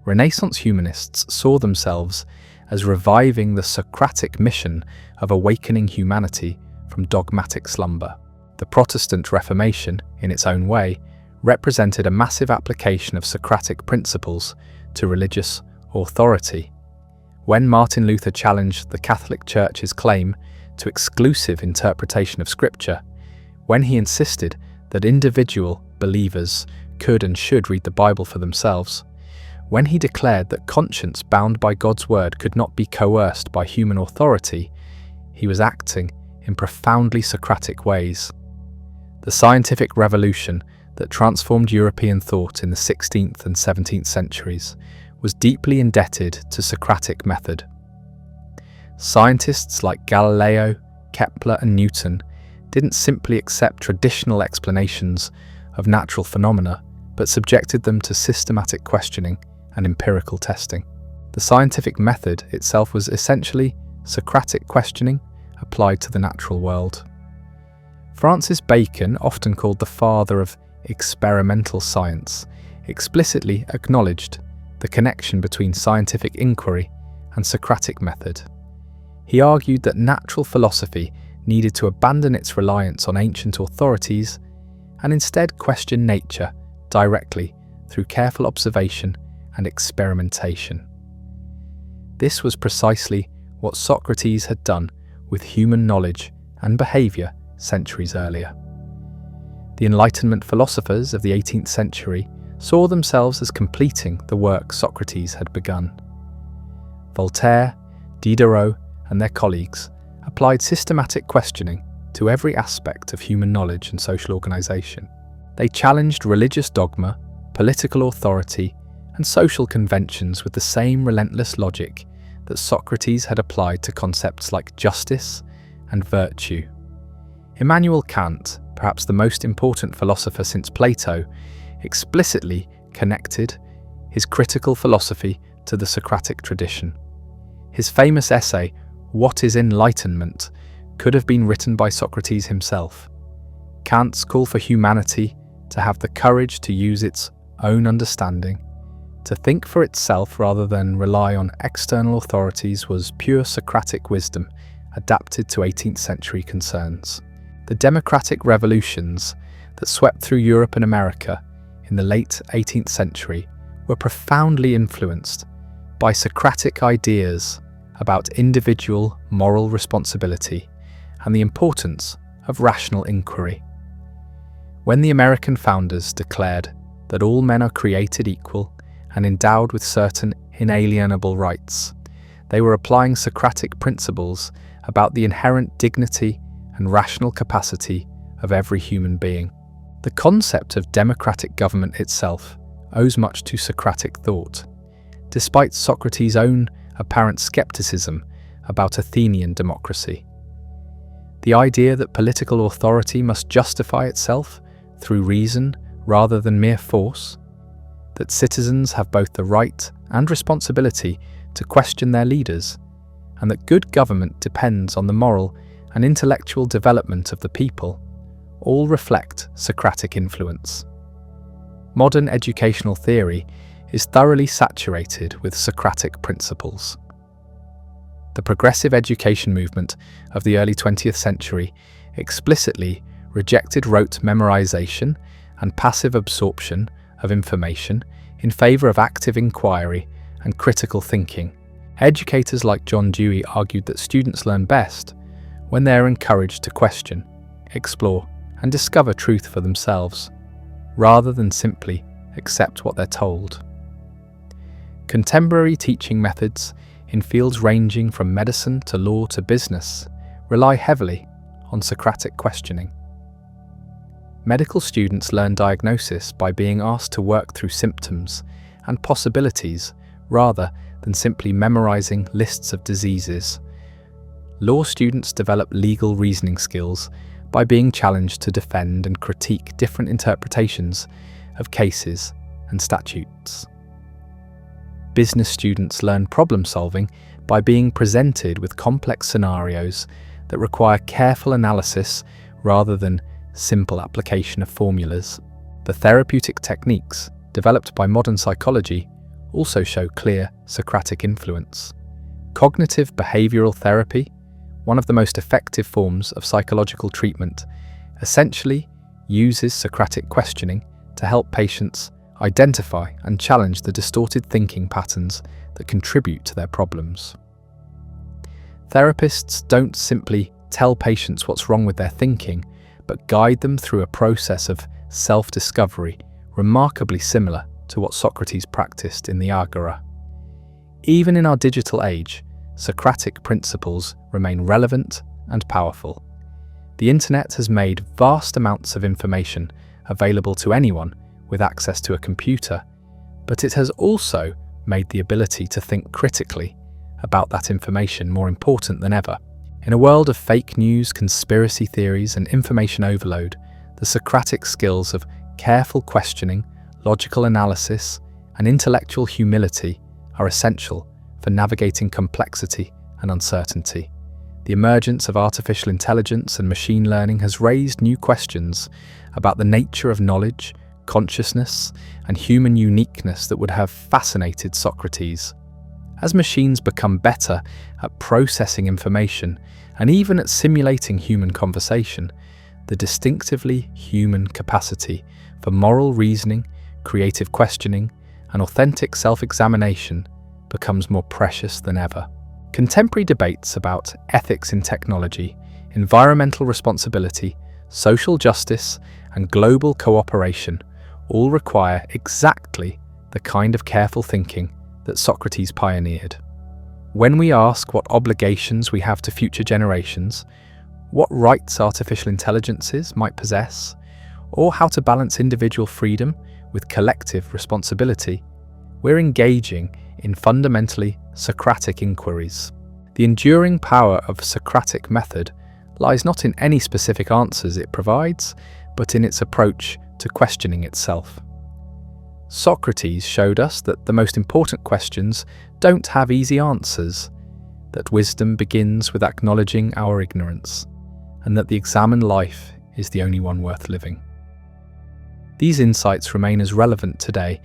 Renaissance humanists saw themselves as reviving the Socratic mission of awakening humanity from dogmatic slumber. The Protestant Reformation, in its own way, represented a massive application of Socratic principles to religious authority. When Martin Luther challenged the Catholic Church's claim to exclusive interpretation of Scripture, when he insisted that individual believers could and should read the Bible for themselves, when he declared that conscience bound by God's word could not be coerced by human authority, he was acting in profoundly Socratic ways. The scientific revolution that transformed European thought in the 16th and 17th centuries was deeply indebted to Socratic method. Scientists like Galileo, Kepler, and Newton didn't simply accept traditional explanations of natural phenomena, but subjected them to systematic questioning and empirical testing. The scientific method itself was essentially Socratic questioning applied to the natural world. Francis Bacon, often called the father of experimental science, explicitly acknowledged the connection between scientific inquiry and Socratic method. He argued that natural philosophy needed to abandon its reliance on ancient authorities and instead question nature directly through careful observation and experimentation. This was precisely what Socrates had done with human knowledge and behaviour centuries earlier. The Enlightenment philosophers of the 18th century saw themselves as completing the work Socrates had begun. Voltaire, Diderot, and their colleagues applied systematic questioning to every aspect of human knowledge and social organisation. They challenged religious dogma, political authority, and social conventions with the same relentless logic that Socrates had applied to concepts like justice and virtue. Immanuel Kant, perhaps the most important philosopher since Plato, explicitly connected his critical philosophy to the Socratic tradition. His famous essay, What is Enlightenment?, could have been written by Socrates himself. Kant's call for humanity to have the courage to use its own understanding, to think for itself rather than rely on external authorities, was pure Socratic wisdom adapted to 18th century concerns. The democratic revolutions that swept through Europe and America in the late 18th century were profoundly influenced by Socratic ideas about individual moral responsibility and the importance of rational inquiry. When the American founders declared that all men are created equal and endowed with certain inalienable rights, they were applying Socratic principles about the inherent dignity and rational capacity of every human being. The concept of democratic government itself owes much to Socratic thought, despite Socrates' own apparent skepticism about Athenian democracy. The idea that political authority must justify itself through reason rather than mere force, that citizens have both the right and responsibility to question their leaders, and that good government depends on the moral and intellectual development of the people, all reflect Socratic influence. Modern educational theory is thoroughly saturated with Socratic principles. The progressive education movement of the early 20th century explicitly rejected rote memorization and passive absorption of information in favor of active inquiry and critical thinking. Educators like John Dewey argued that students learn best when they are encouraged to question, explore, and discover truth for themselves, rather than simply accept what they're told. Contemporary teaching methods in fields ranging from medicine to law to business rely heavily on Socratic questioning. Medical students learn diagnosis by being asked to work through symptoms and possibilities rather than simply memorizing lists of diseases. Law students develop legal reasoning skills by being challenged to defend and critique different interpretations of cases and statutes. Business students learn problem solving by being presented with complex scenarios that require careful analysis rather than simple application of formulas. The therapeutic techniques developed by modern psychology also show clear Socratic influence. Cognitive behavioral therapy, one of the most effective forms of psychological treatment, essentially uses Socratic questioning to help patients identify and challenge the distorted thinking patterns that contribute to their problems. Therapists don't simply tell patients what's wrong with their thinking, but guide them through a process of self-discovery remarkably similar to what Socrates practiced in the Agora. Even in our digital age, Socratic principles remain relevant and powerful. The internet has made vast amounts of information available to anyone with access to a computer, but it has also made the ability to think critically about that information more important than ever. In a world of fake news, conspiracy theories, and information overload, the Socratic skills of careful questioning, logical analysis, and intellectual humility are essential for navigating complexity and uncertainty. The emergence of artificial intelligence and machine learning has raised new questions about the nature of knowledge, consciousness, and human uniqueness that would have fascinated Socrates. As machines become better at processing information and even at simulating human conversation, the distinctively human capacity for moral reasoning, creative questioning, and authentic self-examination becomes more precious than ever. Contemporary debates about ethics in technology, environmental responsibility, social justice, and global cooperation all require exactly the kind of careful thinking that Socrates pioneered. When we ask what obligations we have to future generations, what rights artificial intelligences might possess, or how to balance individual freedom with collective responsibility, we're engaging in fundamentally Socratic inquiries. The enduring power of Socratic method lies not in any specific answers it provides, but in its approach to questioning itself. Socrates showed us that the most important questions don't have easy answers, that wisdom begins with acknowledging our ignorance, and that the examined life is the only one worth living. These insights remain as relevant today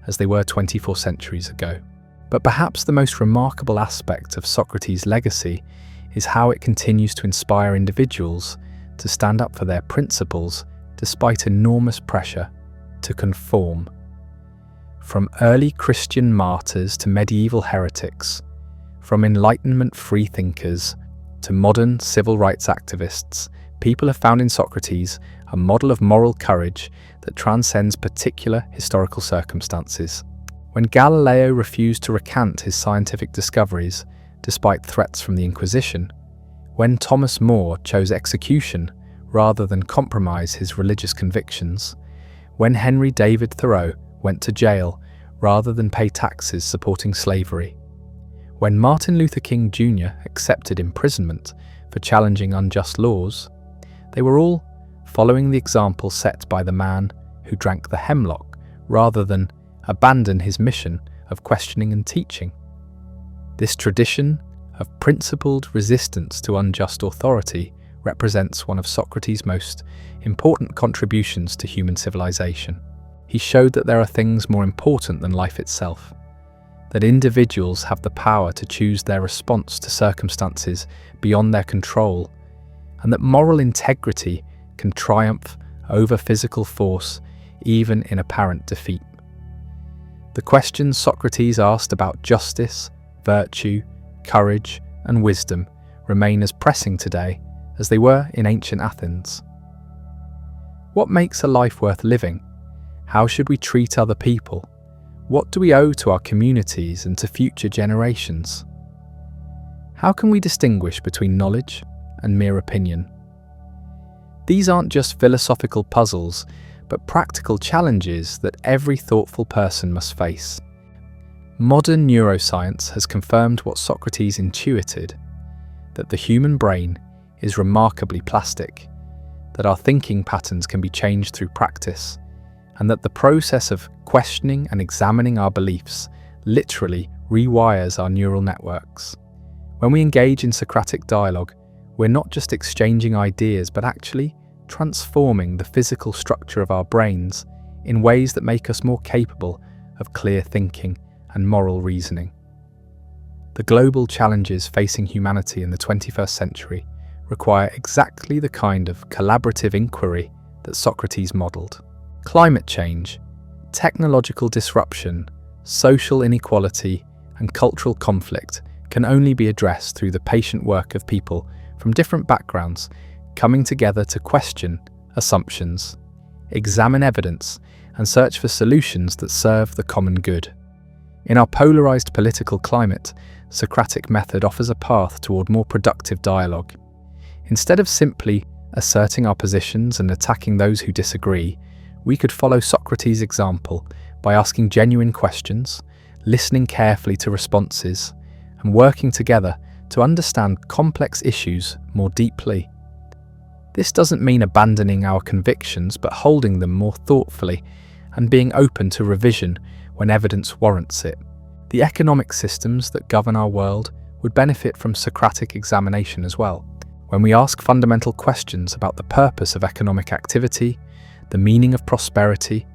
as they were 24 centuries ago. But perhaps the most remarkable aspect of Socrates' legacy is how it continues to inspire individuals to stand up for their principles despite enormous pressure to conform. From early Christian martyrs to medieval heretics, from Enlightenment freethinkers to modern civil rights activists, people have found in Socrates a model of moral courage that transcends particular historical circumstances. When Galileo refused to recant his scientific discoveries despite threats from the Inquisition, when Thomas More chose execution rather than compromise his religious convictions, when Henry David Thoreau went to jail rather than pay taxes supporting slavery, when Martin Luther King Jr. accepted imprisonment for challenging unjust laws, they were all following the example set by the man who drank the hemlock rather than abandon his mission of questioning and teaching. This tradition of principled resistance to unjust authority represents one of Socrates' most important contributions to human civilization. He showed that there are things more important than life itself, that individuals have the power to choose their response to circumstances beyond their control, and that moral integrity can triumph over physical force even in apparent defeat. The questions Socrates asked about justice, virtue, courage, and wisdom remain as pressing today as they were in ancient Athens. What makes a life worth living? How should we treat other people? What do we owe to our communities and to future generations? How can we distinguish between knowledge and mere opinion? These aren't just philosophical puzzles, but practical challenges that every thoughtful person must face. Modern neuroscience has confirmed what Socrates intuited, that the human brain is remarkably plastic, that our thinking patterns can be changed through practice, and that the process of questioning and examining our beliefs literally rewires our neural networks. When we engage in Socratic dialogue, we're not just exchanging ideas, but actually transforming the physical structure of our brains in ways that make us more capable of clear thinking and moral reasoning. The global challenges facing humanity in the 21st century require exactly the kind of collaborative inquiry that Socrates modelled. Climate change, technological disruption, social inequality, and cultural conflict can only be addressed through the patient work of people from different backgrounds coming together to question assumptions, examine evidence, and search for solutions that serve the common good. In our polarized political climate, Socratic method offers a path toward more productive dialogue. Instead of simply asserting our positions and attacking those who disagree, we could follow Socrates' example by asking genuine questions, listening carefully to responses, and working together to understand complex issues more deeply. This doesn't mean abandoning our convictions, but holding them more thoughtfully and being open to revision when evidence warrants it. The economic systems that govern our world would benefit from Socratic examination as well. When we ask fundamental questions about the purpose of economic activity, the meaning of prosperity,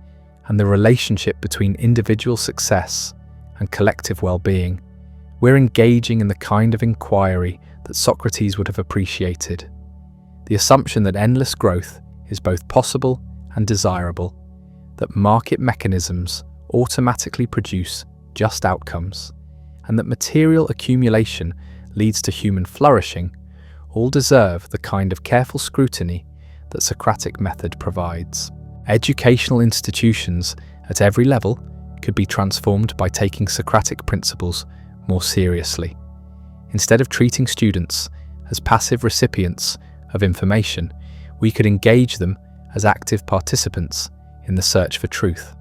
and the relationship between individual success and collective well-being, We're engaging in the kind of inquiry that Socrates would have appreciated. The assumption that endless growth is both possible and desirable, that market mechanisms automatically produce just outcomes, and that material accumulation leads to human flourishing, all deserve the kind of careful scrutiny that Socratic method provides. Educational institutions at every level could be transformed by taking Socratic principles more seriously. Instead of treating students as passive recipients of information, we could engage them as active participants in the search for truth.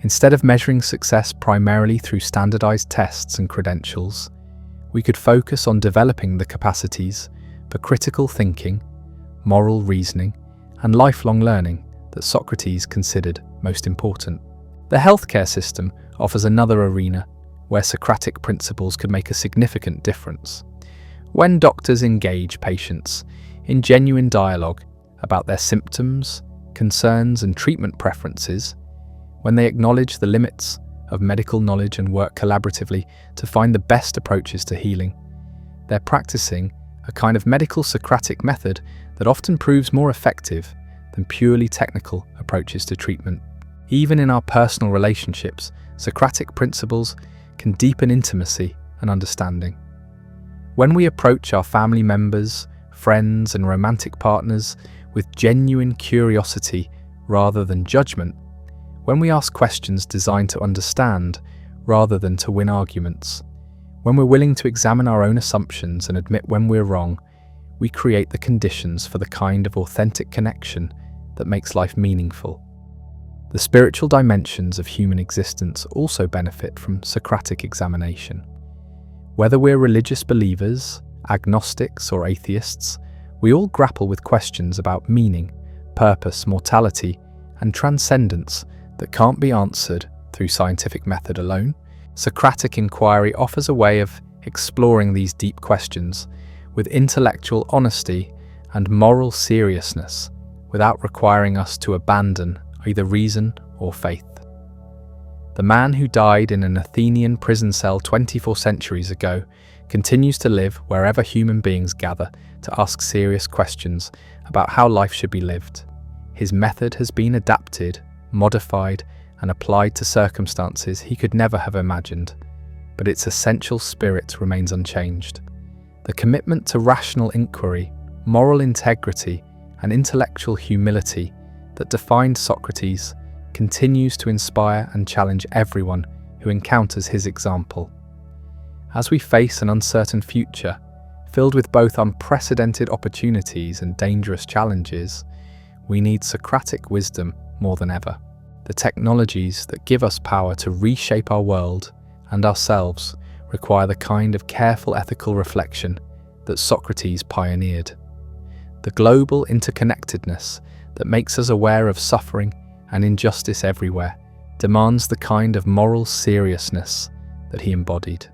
Instead of measuring success primarily through standardized tests and credentials, we could focus on developing the capacities for critical thinking, moral reasoning, and lifelong learning that Socrates considered most important. The healthcare system offers another arena where Socratic principles could make a significant difference. When doctors engage patients in genuine dialogue about their symptoms, concerns, and treatment preferences, when they acknowledge the limits of medical knowledge and work collaboratively to find the best approaches to healing, they're practicing a kind of medical Socratic method that often proves more effective than purely technical approaches to treatment. Even in our personal relationships, Socratic principles can deepen intimacy and understanding. When we approach our family members, friends, and romantic partners with genuine curiosity rather than judgment, when we ask questions designed to understand rather than to win arguments, when we're willing to examine our own assumptions and admit when we're wrong, we create the conditions for the kind of authentic connection that makes life meaningful. The spiritual dimensions of human existence also benefit from Socratic examination. Whether we're religious believers, agnostics, or atheists, we all grapple with questions about meaning, purpose, mortality, and transcendence that can't be answered through scientific method alone. Socratic inquiry offers a way of exploring these deep questions with intellectual honesty and moral seriousness without requiring us to abandon either reason or faith. The man who died in an Athenian prison cell 24 centuries ago continues to live wherever human beings gather to ask serious questions about how life should be lived. His method has been adapted, modified, and applied to circumstances he could never have imagined, but its essential spirit remains unchanged. The commitment to rational inquiry, moral integrity, and intellectual humility that defined Socrates continues to inspire and challenge everyone who encounters his example. As we face an uncertain future, filled with both unprecedented opportunities and dangerous challenges, we need Socratic wisdom more than ever. The technologies that give us power to reshape our world and ourselves require the kind of careful ethical reflection that Socrates pioneered. The global interconnectedness that makes us aware of suffering and injustice everywhere demands the kind of moral seriousness that he embodied.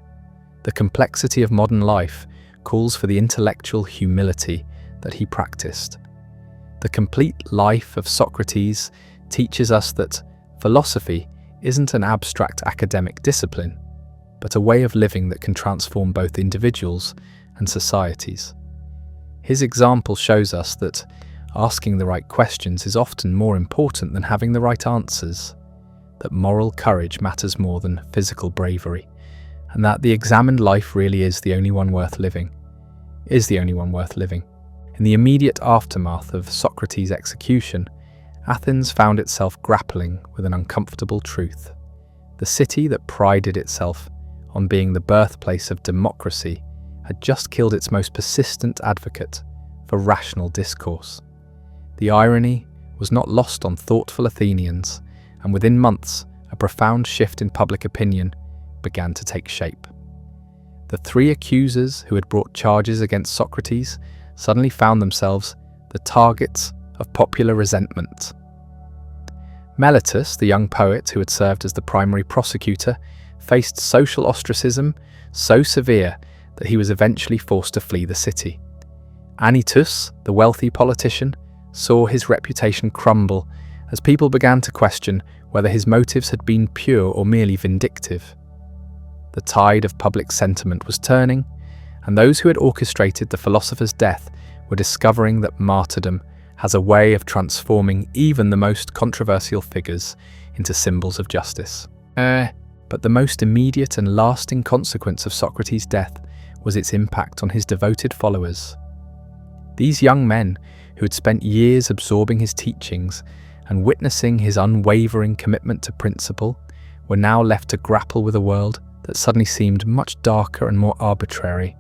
The complexity of modern life calls for the intellectual humility that he practiced. The complete life of Socrates teaches us that philosophy isn't an abstract academic discipline, but a way of living that can transform both individuals and societies. His example shows us that asking the right questions is often more important than having the right answers, that moral courage matters more than physical bravery, and that the examined life really is the only one worth living. In the immediate aftermath of Socrates' execution, Athens found itself grappling with an uncomfortable truth. The city that prided itself on being the birthplace of democracy had just killed its most persistent advocate for rational discourse. The irony was not lost on thoughtful Athenians, and within months, a profound shift in public opinion began to take shape. The three accusers who had brought charges against Socrates suddenly found themselves the targets of popular resentment. Meletus, the young poet who had served as the primary prosecutor, faced social ostracism so severe that he was eventually forced to flee the city. Anytus, the wealthy politician, saw his reputation crumble as people began to question whether his motives had been pure or merely vindictive. The The tide of public sentiment was turning, and those who had orchestrated the philosopher's death were discovering that martyrdom has a way of transforming even the most controversial figures into symbols of justice. But the most immediate and lasting consequence of Socrates' death was its impact on his devoted followers. These young men, who had spent years absorbing his teachings and witnessing his unwavering commitment to principle, were now left to grapple with a world that suddenly seemed much darker and more arbitrary.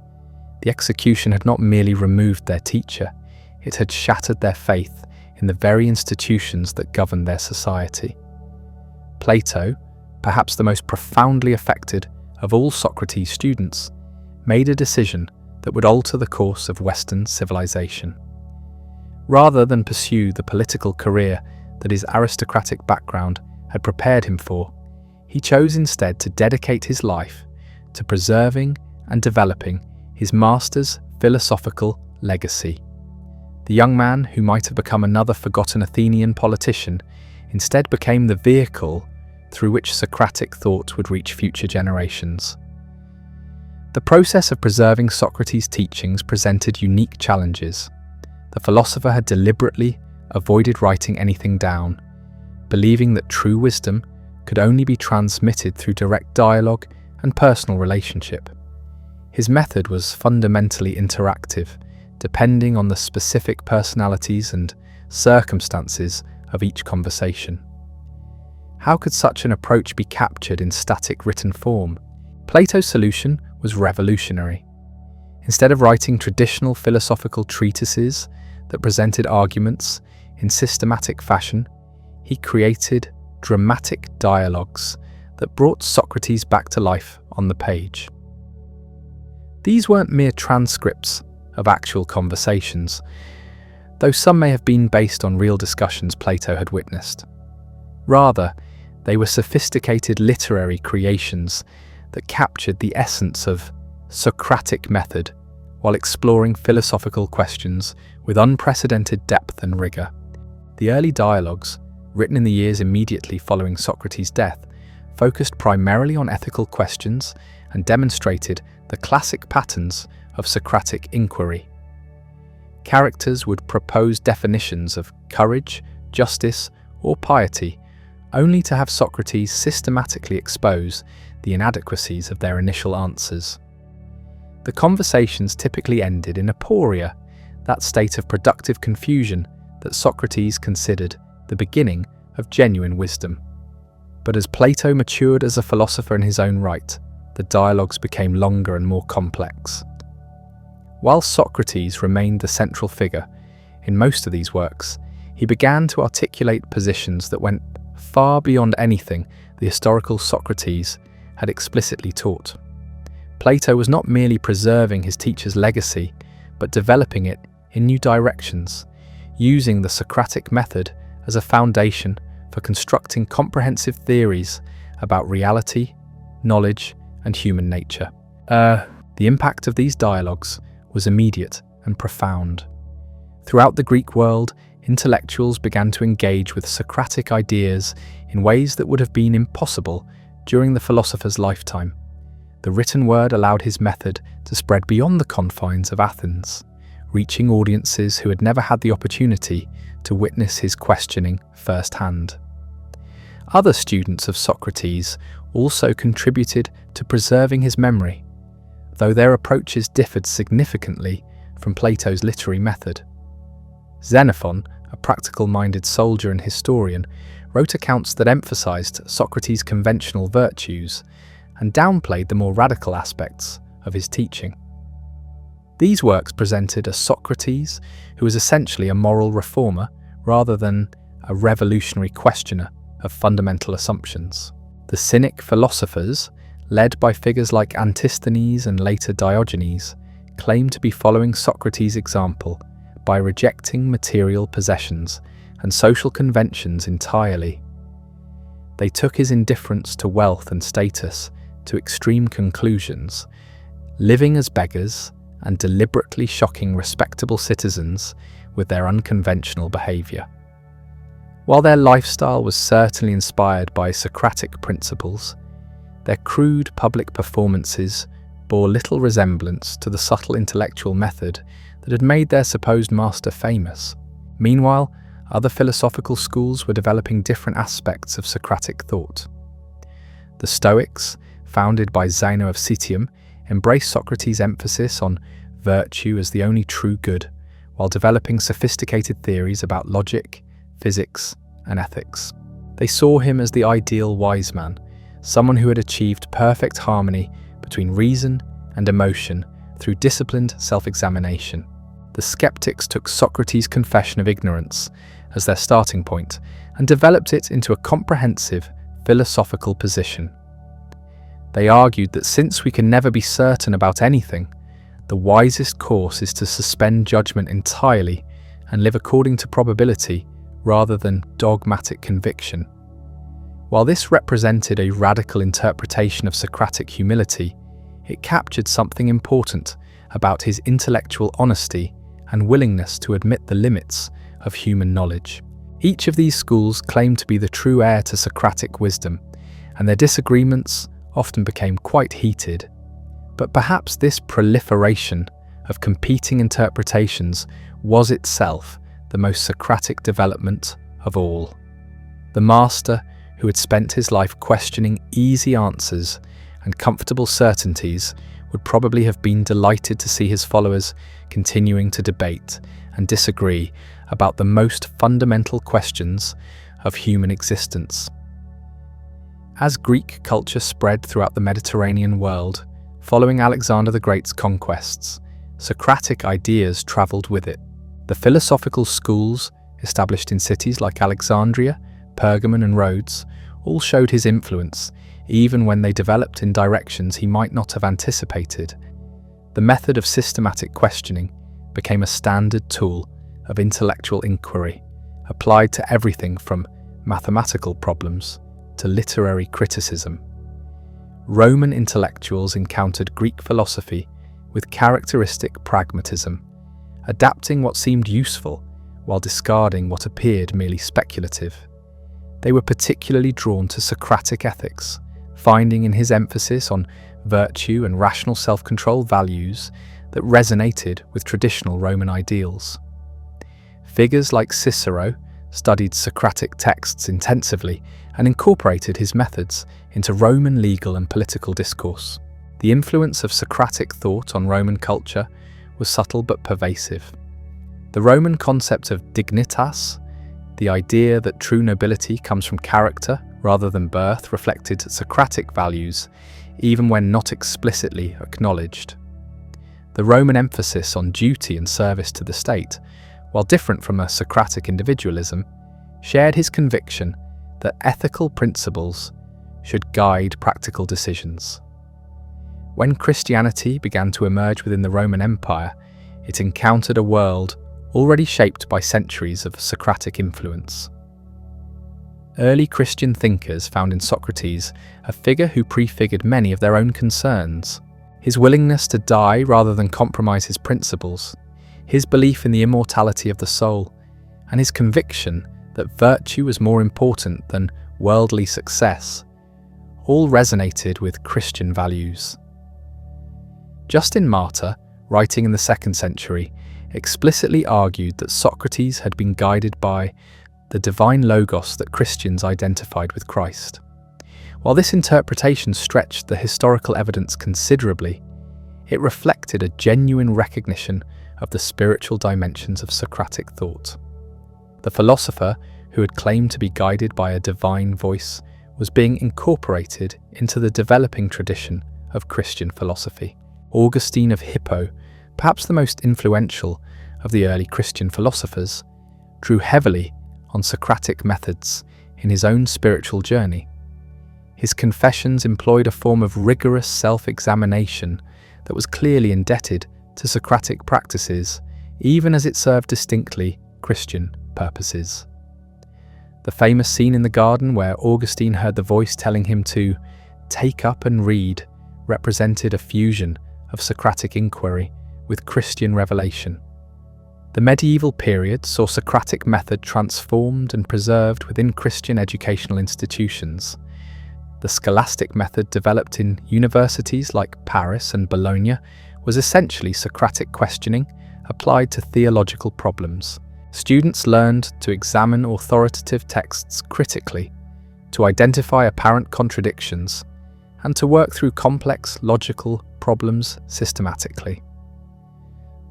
The execution had not merely removed their teacher, it had shattered their faith in the very institutions that governed their society. Plato, perhaps the most profoundly affected of all Socrates' students, made a decision that would alter the course of Western civilization. Rather than pursue the political career that his aristocratic background had prepared him for, he chose instead to dedicate his life to preserving and developing his master's philosophical legacy. The young man, who might have become another forgotten Athenian politician, instead became the vehicle through which Socratic thought would reach future generations. The process of preserving Socrates' teachings presented unique challenges. The philosopher had deliberately avoided writing anything down, believing that true wisdom could only be transmitted through direct dialogue and personal relationship. His method was fundamentally interactive, depending on the specific personalities and circumstances of each conversation. How could such an approach be captured in static written form? Plato's solution was revolutionary. Instead of writing traditional philosophical treatises that presented arguments in systematic fashion, he created dramatic dialogues that brought Socrates back to life on the page. These weren't mere transcripts of actual conversations, though some may have been based on real discussions Plato had witnessed. Rather, they were sophisticated literary creations that captured the essence of Socratic method while exploring philosophical questions with unprecedented depth and rigor. The early dialogues, written in the years immediately following Socrates' death, focused primarily on ethical questions and demonstrated the classic patterns of Socratic inquiry. Characters would propose definitions of courage, justice, or piety, only to have Socrates systematically expose the inadequacies of their initial answers. The conversations typically ended in aporia, that state of productive confusion that Socrates considered the beginning of genuine wisdom. But as Plato matured as a philosopher in his own right, the dialogues became longer and more complex. While Socrates remained the central figure in most of these works, he began to articulate positions that went far beyond anything the historical Socrates had explicitly taught. Plato was not merely preserving his teacher's legacy, but developing it in new directions, using the Socratic method as a foundation for constructing comprehensive theories about reality, knowledge, and human nature. The impact of these dialogues was immediate and profound. Throughout the Greek world, intellectuals began to engage with Socratic ideas in ways that would have been impossible during the philosopher's lifetime. The written word allowed his method to spread beyond the confines of Athens, reaching audiences who had never had the opportunity to witness his questioning firsthand. Other students of Socrates also contributed to preserving his memory, though their approaches differed significantly from Plato's literary method. Xenophon, a practical-minded soldier and historian, wrote accounts that emphasized Socrates' conventional virtues and downplayed the more radical aspects of his teaching. These works presented a Socrates who was essentially a moral reformer rather than a revolutionary questioner of fundamental assumptions. The Cynic philosophers, led by figures like Antisthenes and later Diogenes, claimed to be following Socrates' example by rejecting material possessions and social conventions entirely. They took his indifference to wealth and status to extreme conclusions, living as beggars and deliberately shocking respectable citizens with their unconventional behavior. While their lifestyle was certainly inspired by Socratic principles, Their crude public performances bore little resemblance to the subtle intellectual method that had made their supposed master famous. Meanwhile, other philosophical schools were developing different aspects of Socratic thought. The Stoics, founded by Zeno of Citium, embraced Socrates' emphasis on virtue as the only true good, while developing sophisticated theories about logic, physics, and ethics. They saw him as the ideal wise man, someone who had achieved perfect harmony between reason and emotion through disciplined self-examination. The skeptics took Socrates' confession of ignorance as their starting point and developed it into a comprehensive philosophical position. They argued that since we can never be certain about anything, the wisest course is to suspend judgment entirely and live according to probability rather than dogmatic conviction. While this represented a radical interpretation of Socratic humility, it captured something important about his intellectual honesty and willingness to admit the limits of human knowledge. Each of these schools claimed to be the true heir to Socratic wisdom, and their disagreements often became quite heated. But perhaps this proliferation of competing interpretations was itself the most Socratic development of all. The master, who had spent his life questioning easy answers and comfortable certainties, would probably have been delighted to see his followers continuing to debate and disagree about the most fundamental questions of human existence. As Greek culture spread throughout the Mediterranean world, following Alexander the Great's conquests, Socratic ideas travelled with it. The philosophical schools, established in cities like Alexandria, Pergamon and Rhodes, all showed his influence, even when they developed in directions he might not have anticipated. The method of systematic questioning became a standard tool of intellectual inquiry, applied to everything from mathematical problems to literary criticism. Roman intellectuals encountered Greek philosophy with characteristic pragmatism, adapting what seemed useful while discarding what appeared merely speculative. They were particularly drawn to Socratic ethics, finding in his emphasis on virtue and rational self-control values that resonated with traditional Roman ideals. Figures like Cicero studied Socratic texts intensively and incorporated his methods into Roman legal and political discourse. The influence of Socratic thought on Roman culture was subtle but pervasive. The Roman concept of dignitas, the idea that true nobility comes from character rather than birth, reflected Socratic values, even when not explicitly acknowledged. The Roman emphasis on duty and service to the state, while different from a Socratic individualism, shared his conviction that ethical principles should guide practical decisions. When Christianity began to emerge within the Roman Empire, it encountered a world already shaped by centuries of Socratic influence. Early Christian thinkers found in Socrates a figure who prefigured many of their own concerns. His willingness to die rather than compromise his principles, his belief in the immortality of the soul, and his conviction that virtue was more important than worldly success, all resonated with Christian values. Justin Martyr, writing in the 2nd century, explicitly argued that Socrates had been guided by the divine logos that Christians identified with Christ. While this interpretation stretched the historical evidence considerably, it reflected a genuine recognition of the spiritual dimensions of Socratic thought. The philosopher, who had claimed to be guided by a divine voice, was being incorporated into the developing tradition of Christian philosophy. Augustine of Hippo, perhaps the most influential of the early Christian philosophers, drew heavily on Socratic methods in his own spiritual journey. His confessions employed a form of rigorous self-examination that was clearly indebted to Socratic practices, even as it served distinctly Christian purposes. The famous scene in the garden where Augustine heard the voice telling him to take up and read represented a fusion of Socratic inquiry with Christian revelation. The medieval period saw Socratic method transformed and preserved within Christian educational institutions. The scholastic method developed in universities like Paris and Bologna was essentially Socratic questioning applied to theological problems. Students learned to examine authoritative texts critically, to identify apparent contradictions, and to work through complex logical problems systematically.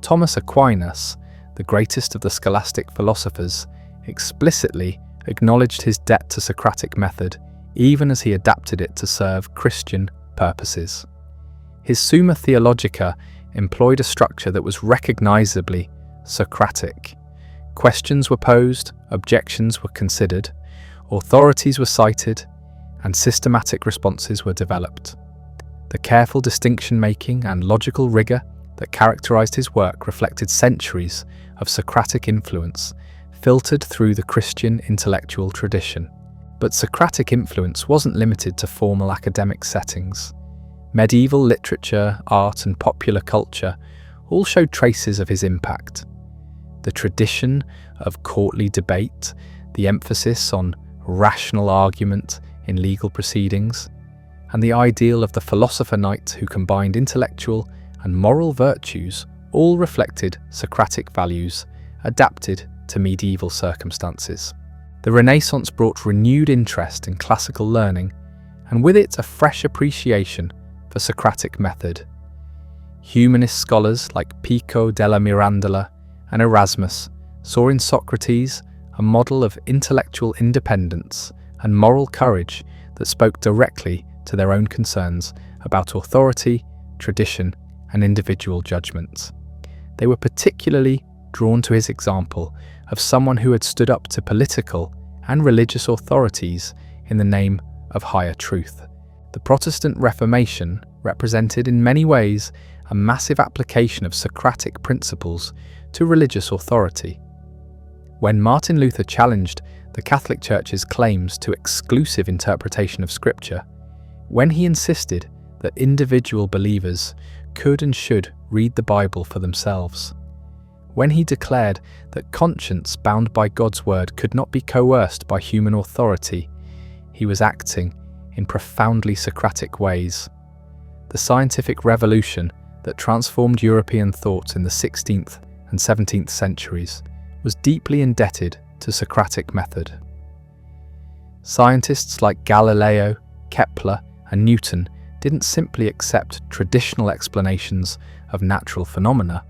Thomas Aquinas, the greatest of the scholastic philosophers, explicitly acknowledged his debt to Socratic method, even as he adapted it to serve Christian purposes. His Summa Theologica employed a structure that was recognizably Socratic. Questions were posed, objections were considered, authorities were cited, and systematic responses were developed. The careful distinction-making and logical rigor that characterized his work reflected centuries of Socratic influence filtered through the Christian intellectual tradition. But Socratic influence wasn't limited to formal academic settings. Medieval literature, art, and popular culture all showed traces of his impact. The tradition of courtly debate, the emphasis on rational argument in legal proceedings, and the ideal of the philosopher knight who combined intellectual and moral virtues all reflected Socratic values adapted to medieval circumstances. The Renaissance brought renewed interest in classical learning, and with it a fresh appreciation for Socratic method. Humanist scholars like Pico della Mirandola and Erasmus saw in Socrates a model of intellectual independence and moral courage that spoke directly to their own concerns about authority, tradition, and individual judgment. They were particularly drawn to his example of someone who had stood up to political and religious authorities in the name of higher truth. The Protestant Reformation represented in many ways a massive application of Socratic principles to religious authority. When Martin Luther challenged the Catholic Church's claims to exclusive interpretation of Scripture, when he insisted that individual believers could and should read the Bible for themselves, when he declared that conscience bound by God's word could not be coerced by human authority, he was acting in profoundly Socratic ways. The scientific revolution that transformed European thought in the 16th and 17th centuries was deeply indebted to Socratic method. Scientists like Galileo, Kepler, and Newton didn't simply accept traditional explanations of natural phenomena,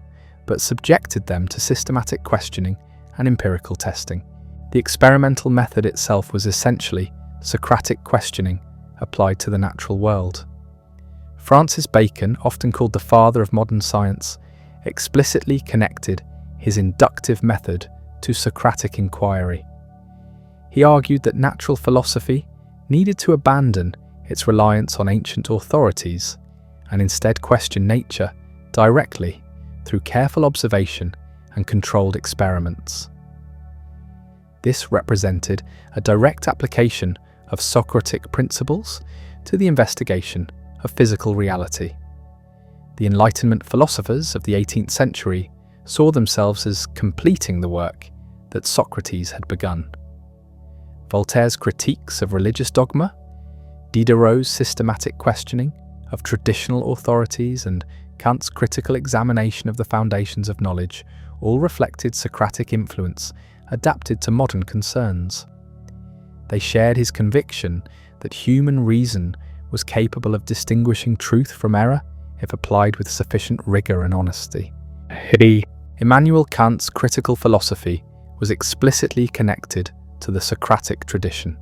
but subjected them to systematic questioning and empirical testing. The experimental method itself was essentially Socratic questioning applied to the natural world. Francis Bacon, often called the father of modern science, explicitly connected his inductive method to Socratic inquiry. He argued that natural philosophy needed to abandon its reliance on ancient authorities and instead question nature directly through careful observation and controlled experiments. This represented a direct application of Socratic principles to the investigation of physical reality. The Enlightenment philosophers of the 18th century saw themselves as completing the work that Socrates had begun. Voltaire's critiques of religious dogma, Diderot's systematic questioning of traditional authorities, and Kant's critical examination of the foundations of knowledge all reflected Socratic influence adapted to modern concerns. They shared his conviction that human reason was capable of distinguishing truth from error if applied with sufficient rigor and honesty. Immanuel Kant's critical philosophy was explicitly connected to the Socratic tradition.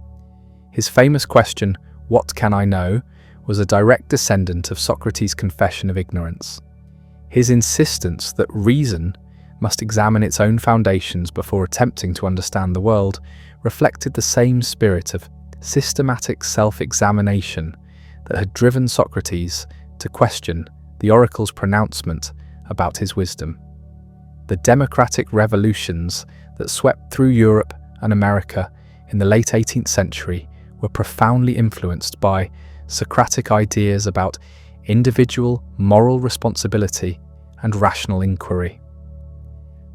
His famous question, "What can I know?" was a direct descendant of Socrates' confession of ignorance. His insistence that reason must examine its own foundations before attempting to understand the world reflected the same spirit of systematic self-examination that had driven Socrates to question the oracle's pronouncement about his wisdom. The democratic revolutions that swept through Europe and America in the late 18th century were profoundly influenced by Socratic ideas about individual moral responsibility and rational inquiry.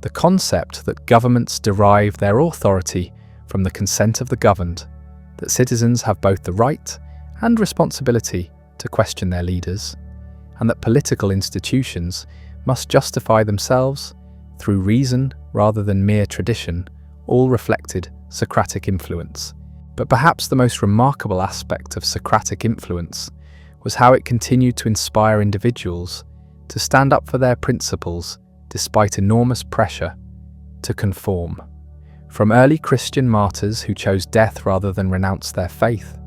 The concept that governments derive their authority from the consent of the governed, that citizens have both the right and responsibility to question their leaders, and that political institutions must justify themselves through reason rather than mere tradition, all reflected Socratic influence. But perhaps the most remarkable aspect of Socratic influence was how it continued to inspire individuals to stand up for their principles despite enormous pressure to conform. From early Christian martyrs who chose death rather than renounce their faith,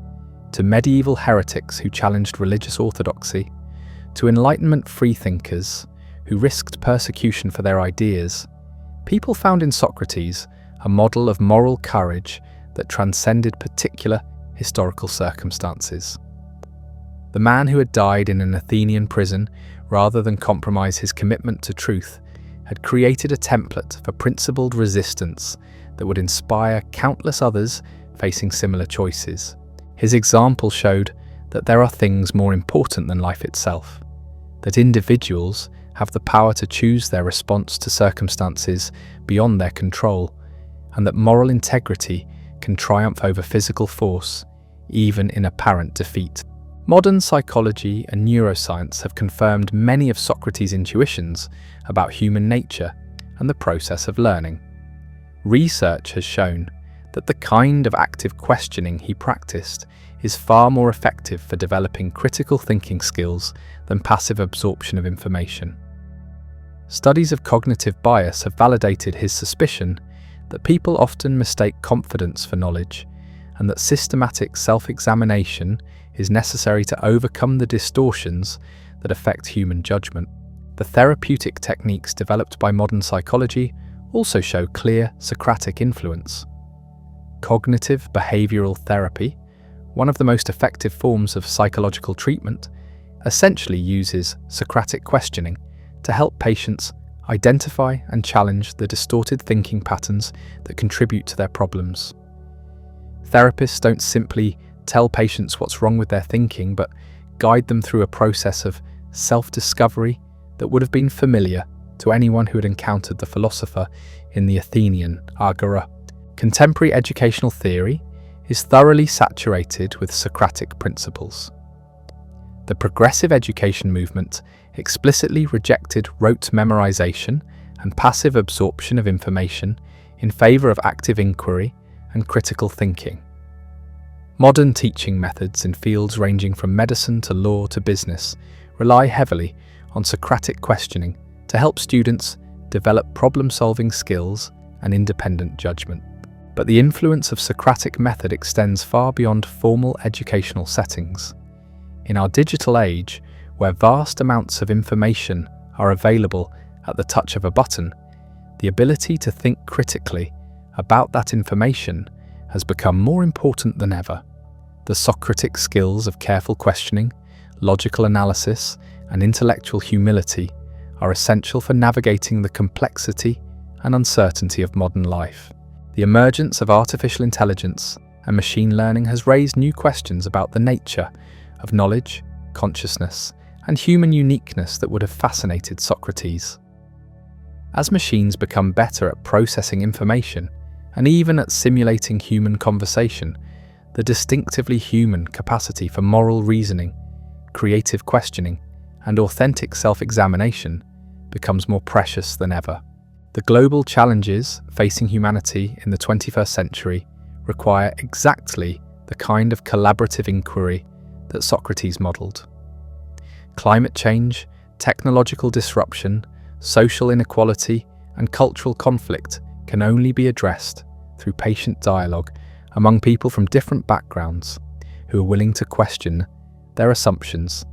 to medieval heretics who challenged religious orthodoxy, to Enlightenment freethinkers who risked persecution for their ideas, people found in Socrates a model of moral courage that transcended particular historical circumstances. The man who had died in an Athenian prison rather than compromise his commitment to truth had created a template for principled resistance that would inspire countless others facing similar choices. His example showed that there are things more important than life itself, that individuals have the power to choose their response to circumstances beyond their control, and that moral integrity can triumph over physical force, even in apparent defeat. Modern psychology and neuroscience have confirmed many of Socrates' intuitions about human nature and the process of learning. Research has shown that the kind of active questioning he practiced is far more effective for developing critical thinking skills than passive absorption of information. Studies of cognitive bias have validated his suspicion that people often mistake confidence for knowledge, and that systematic self-examination is necessary to overcome the distortions that affect human judgment. The therapeutic techniques developed by modern psychology also show clear Socratic influence. Cognitive behavioral therapy, one of the most effective forms of psychological treatment, essentially uses Socratic questioning to help patients identify and challenge the distorted thinking patterns that contribute to their problems. Therapists don't simply tell patients what's wrong with their thinking, but guide them through a process of self-discovery that would have been familiar to anyone who had encountered the philosopher in the Athenian Agora. Contemporary educational theory is thoroughly saturated with Socratic principles. The progressive education movement explicitly rejected rote memorization and passive absorption of information in favor of active inquiry and critical thinking. Modern teaching methods in fields ranging from medicine to law to business rely heavily on Socratic questioning to help students develop problem-solving skills and independent judgment. But the influence of Socratic method extends far beyond formal educational settings. In our digital age, where vast amounts of information are available at the touch of a button, the ability to think critically about that information has become more important than ever. The Socratic skills of careful questioning, logical analysis, and intellectual humility are essential for navigating the complexity and uncertainty of modern life. The emergence of artificial intelligence and machine learning has raised new questions about the nature of knowledge, consciousness, and human uniqueness that would have fascinated Socrates. As machines become better at processing information and even at simulating human conversation, the distinctively human capacity for moral reasoning, creative questioning, and authentic self-examination becomes more precious than ever. The global challenges facing humanity in the 21st century require exactly the kind of collaborative inquiry that Socrates modelled. Climate change, technological disruption, social inequality, and cultural conflict can only be addressed through patient dialogue among people from different backgrounds who are willing to question their assumptions,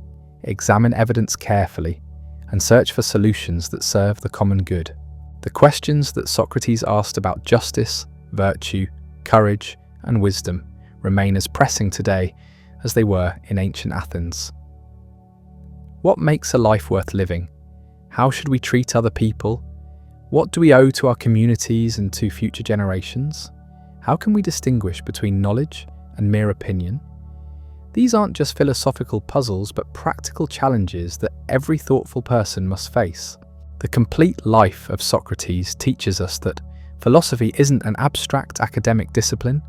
examine evidence carefully, and search for solutions that serve the common good. The questions that Socrates asked about justice, virtue, courage, and wisdom remain as pressing today as they were in ancient Athens. What makes a life worth living? How should we treat other people? What do we owe to our communities and to future generations? How can we distinguish between knowledge and mere opinion? These aren't just philosophical puzzles, but practical challenges that every thoughtful person must face. The complete life of Socrates teaches us that philosophy isn't an abstract academic discipline,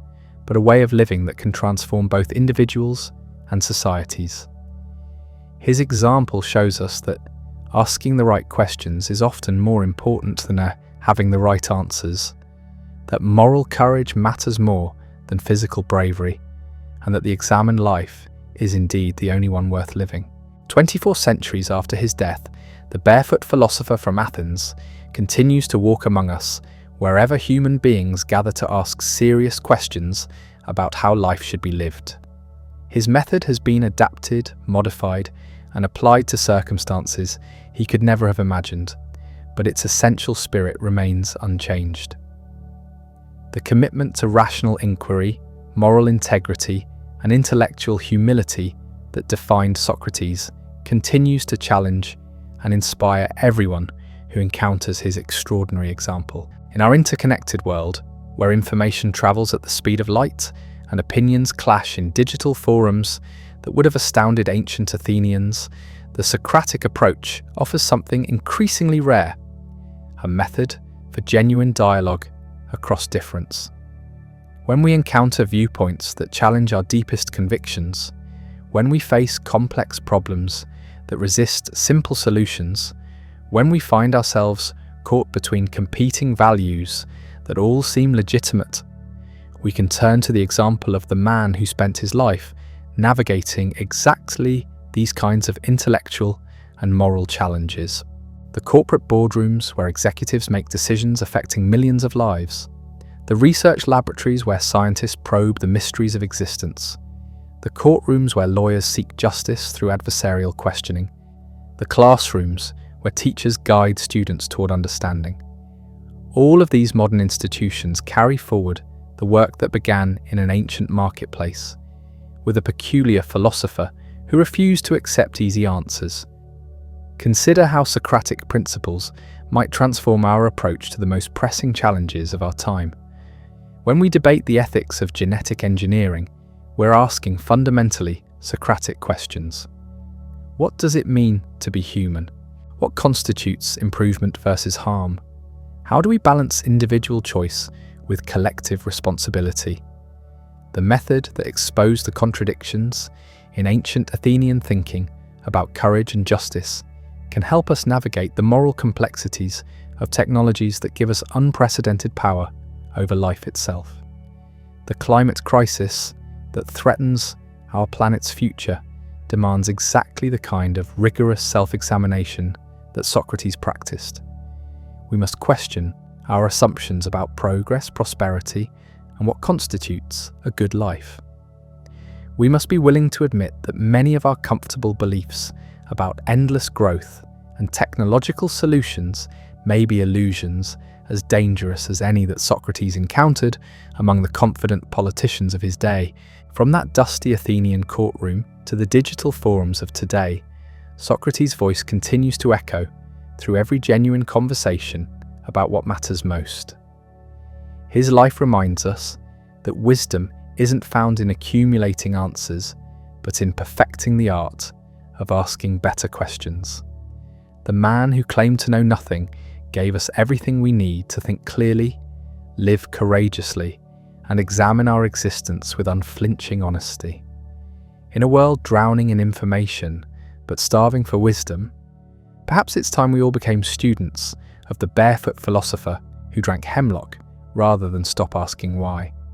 but a way of living that can transform both individuals and societies. His example shows us that asking the right questions is often more important than having the right answers, that moral courage matters more than physical bravery, and that the examined life is indeed the only one worth living. 24 centuries after his death, the barefoot philosopher from Athens continues to walk among us wherever human beings gather to ask serious questions about how life should be lived. His method has been adapted, modified, and applied to circumstances he could never have imagined, but its essential spirit remains unchanged. The commitment to rational inquiry, moral integrity, and intellectual humility that defined Socrates continues to challenge and inspire everyone who encounters his extraordinary example. In our interconnected world, where information travels at the speed of light and opinions clash in digital forums that would have astounded ancient Athenians, the Socratic approach offers something increasingly rare: a method for genuine dialogue across difference. When we encounter viewpoints that challenge our deepest convictions, when we face complex problems that resist simple solutions, when we find ourselves caught between competing values that all seem legitimate, we can turn to the example of the man who spent his life navigating exactly these kinds of intellectual and moral challenges. The corporate boardrooms where executives make decisions affecting millions of lives, the research laboratories where scientists probe the mysteries of existence, the courtrooms where lawyers seek justice through adversarial questioning, the classrooms where teachers guide students toward understanding. All of these modern institutions carry forward the work that began in an ancient marketplace, with a peculiar philosopher who refused to accept easy answers. Consider how Socratic principles might transform our approach to the most pressing challenges of our time. When we debate the ethics of genetic engineering, we're asking fundamentally Socratic questions. What does it mean to be human? What constitutes improvement versus harm? How do we balance individual choice with collective responsibility? The method that exposed the contradictions in ancient Athenian thinking about courage and justice can help us navigate the moral complexities of technologies that give us unprecedented power over life itself. The climate crisis that threatens our planet's future demands exactly the kind of rigorous self-examination that Socrates practiced. We must question our assumptions about progress, prosperity, and what constitutes a good life. We must be willing to admit that many of our comfortable beliefs about endless growth and technological solutions may be illusions as dangerous as any that Socrates encountered among the confident politicians of his day. From that dusty Athenian courtroom to the digital forums of today, Socrates' voice continues to echo through every genuine conversation about what matters most. His life reminds us that wisdom isn't found in accumulating answers, but in perfecting the art of asking better questions. The man who claimed to know nothing gave us everything we need to think clearly, live courageously, and examine our existence with unflinching honesty. In a world drowning in information, but starving for wisdom, perhaps it's time we all became students of the barefoot philosopher who drank hemlock rather than stop asking why.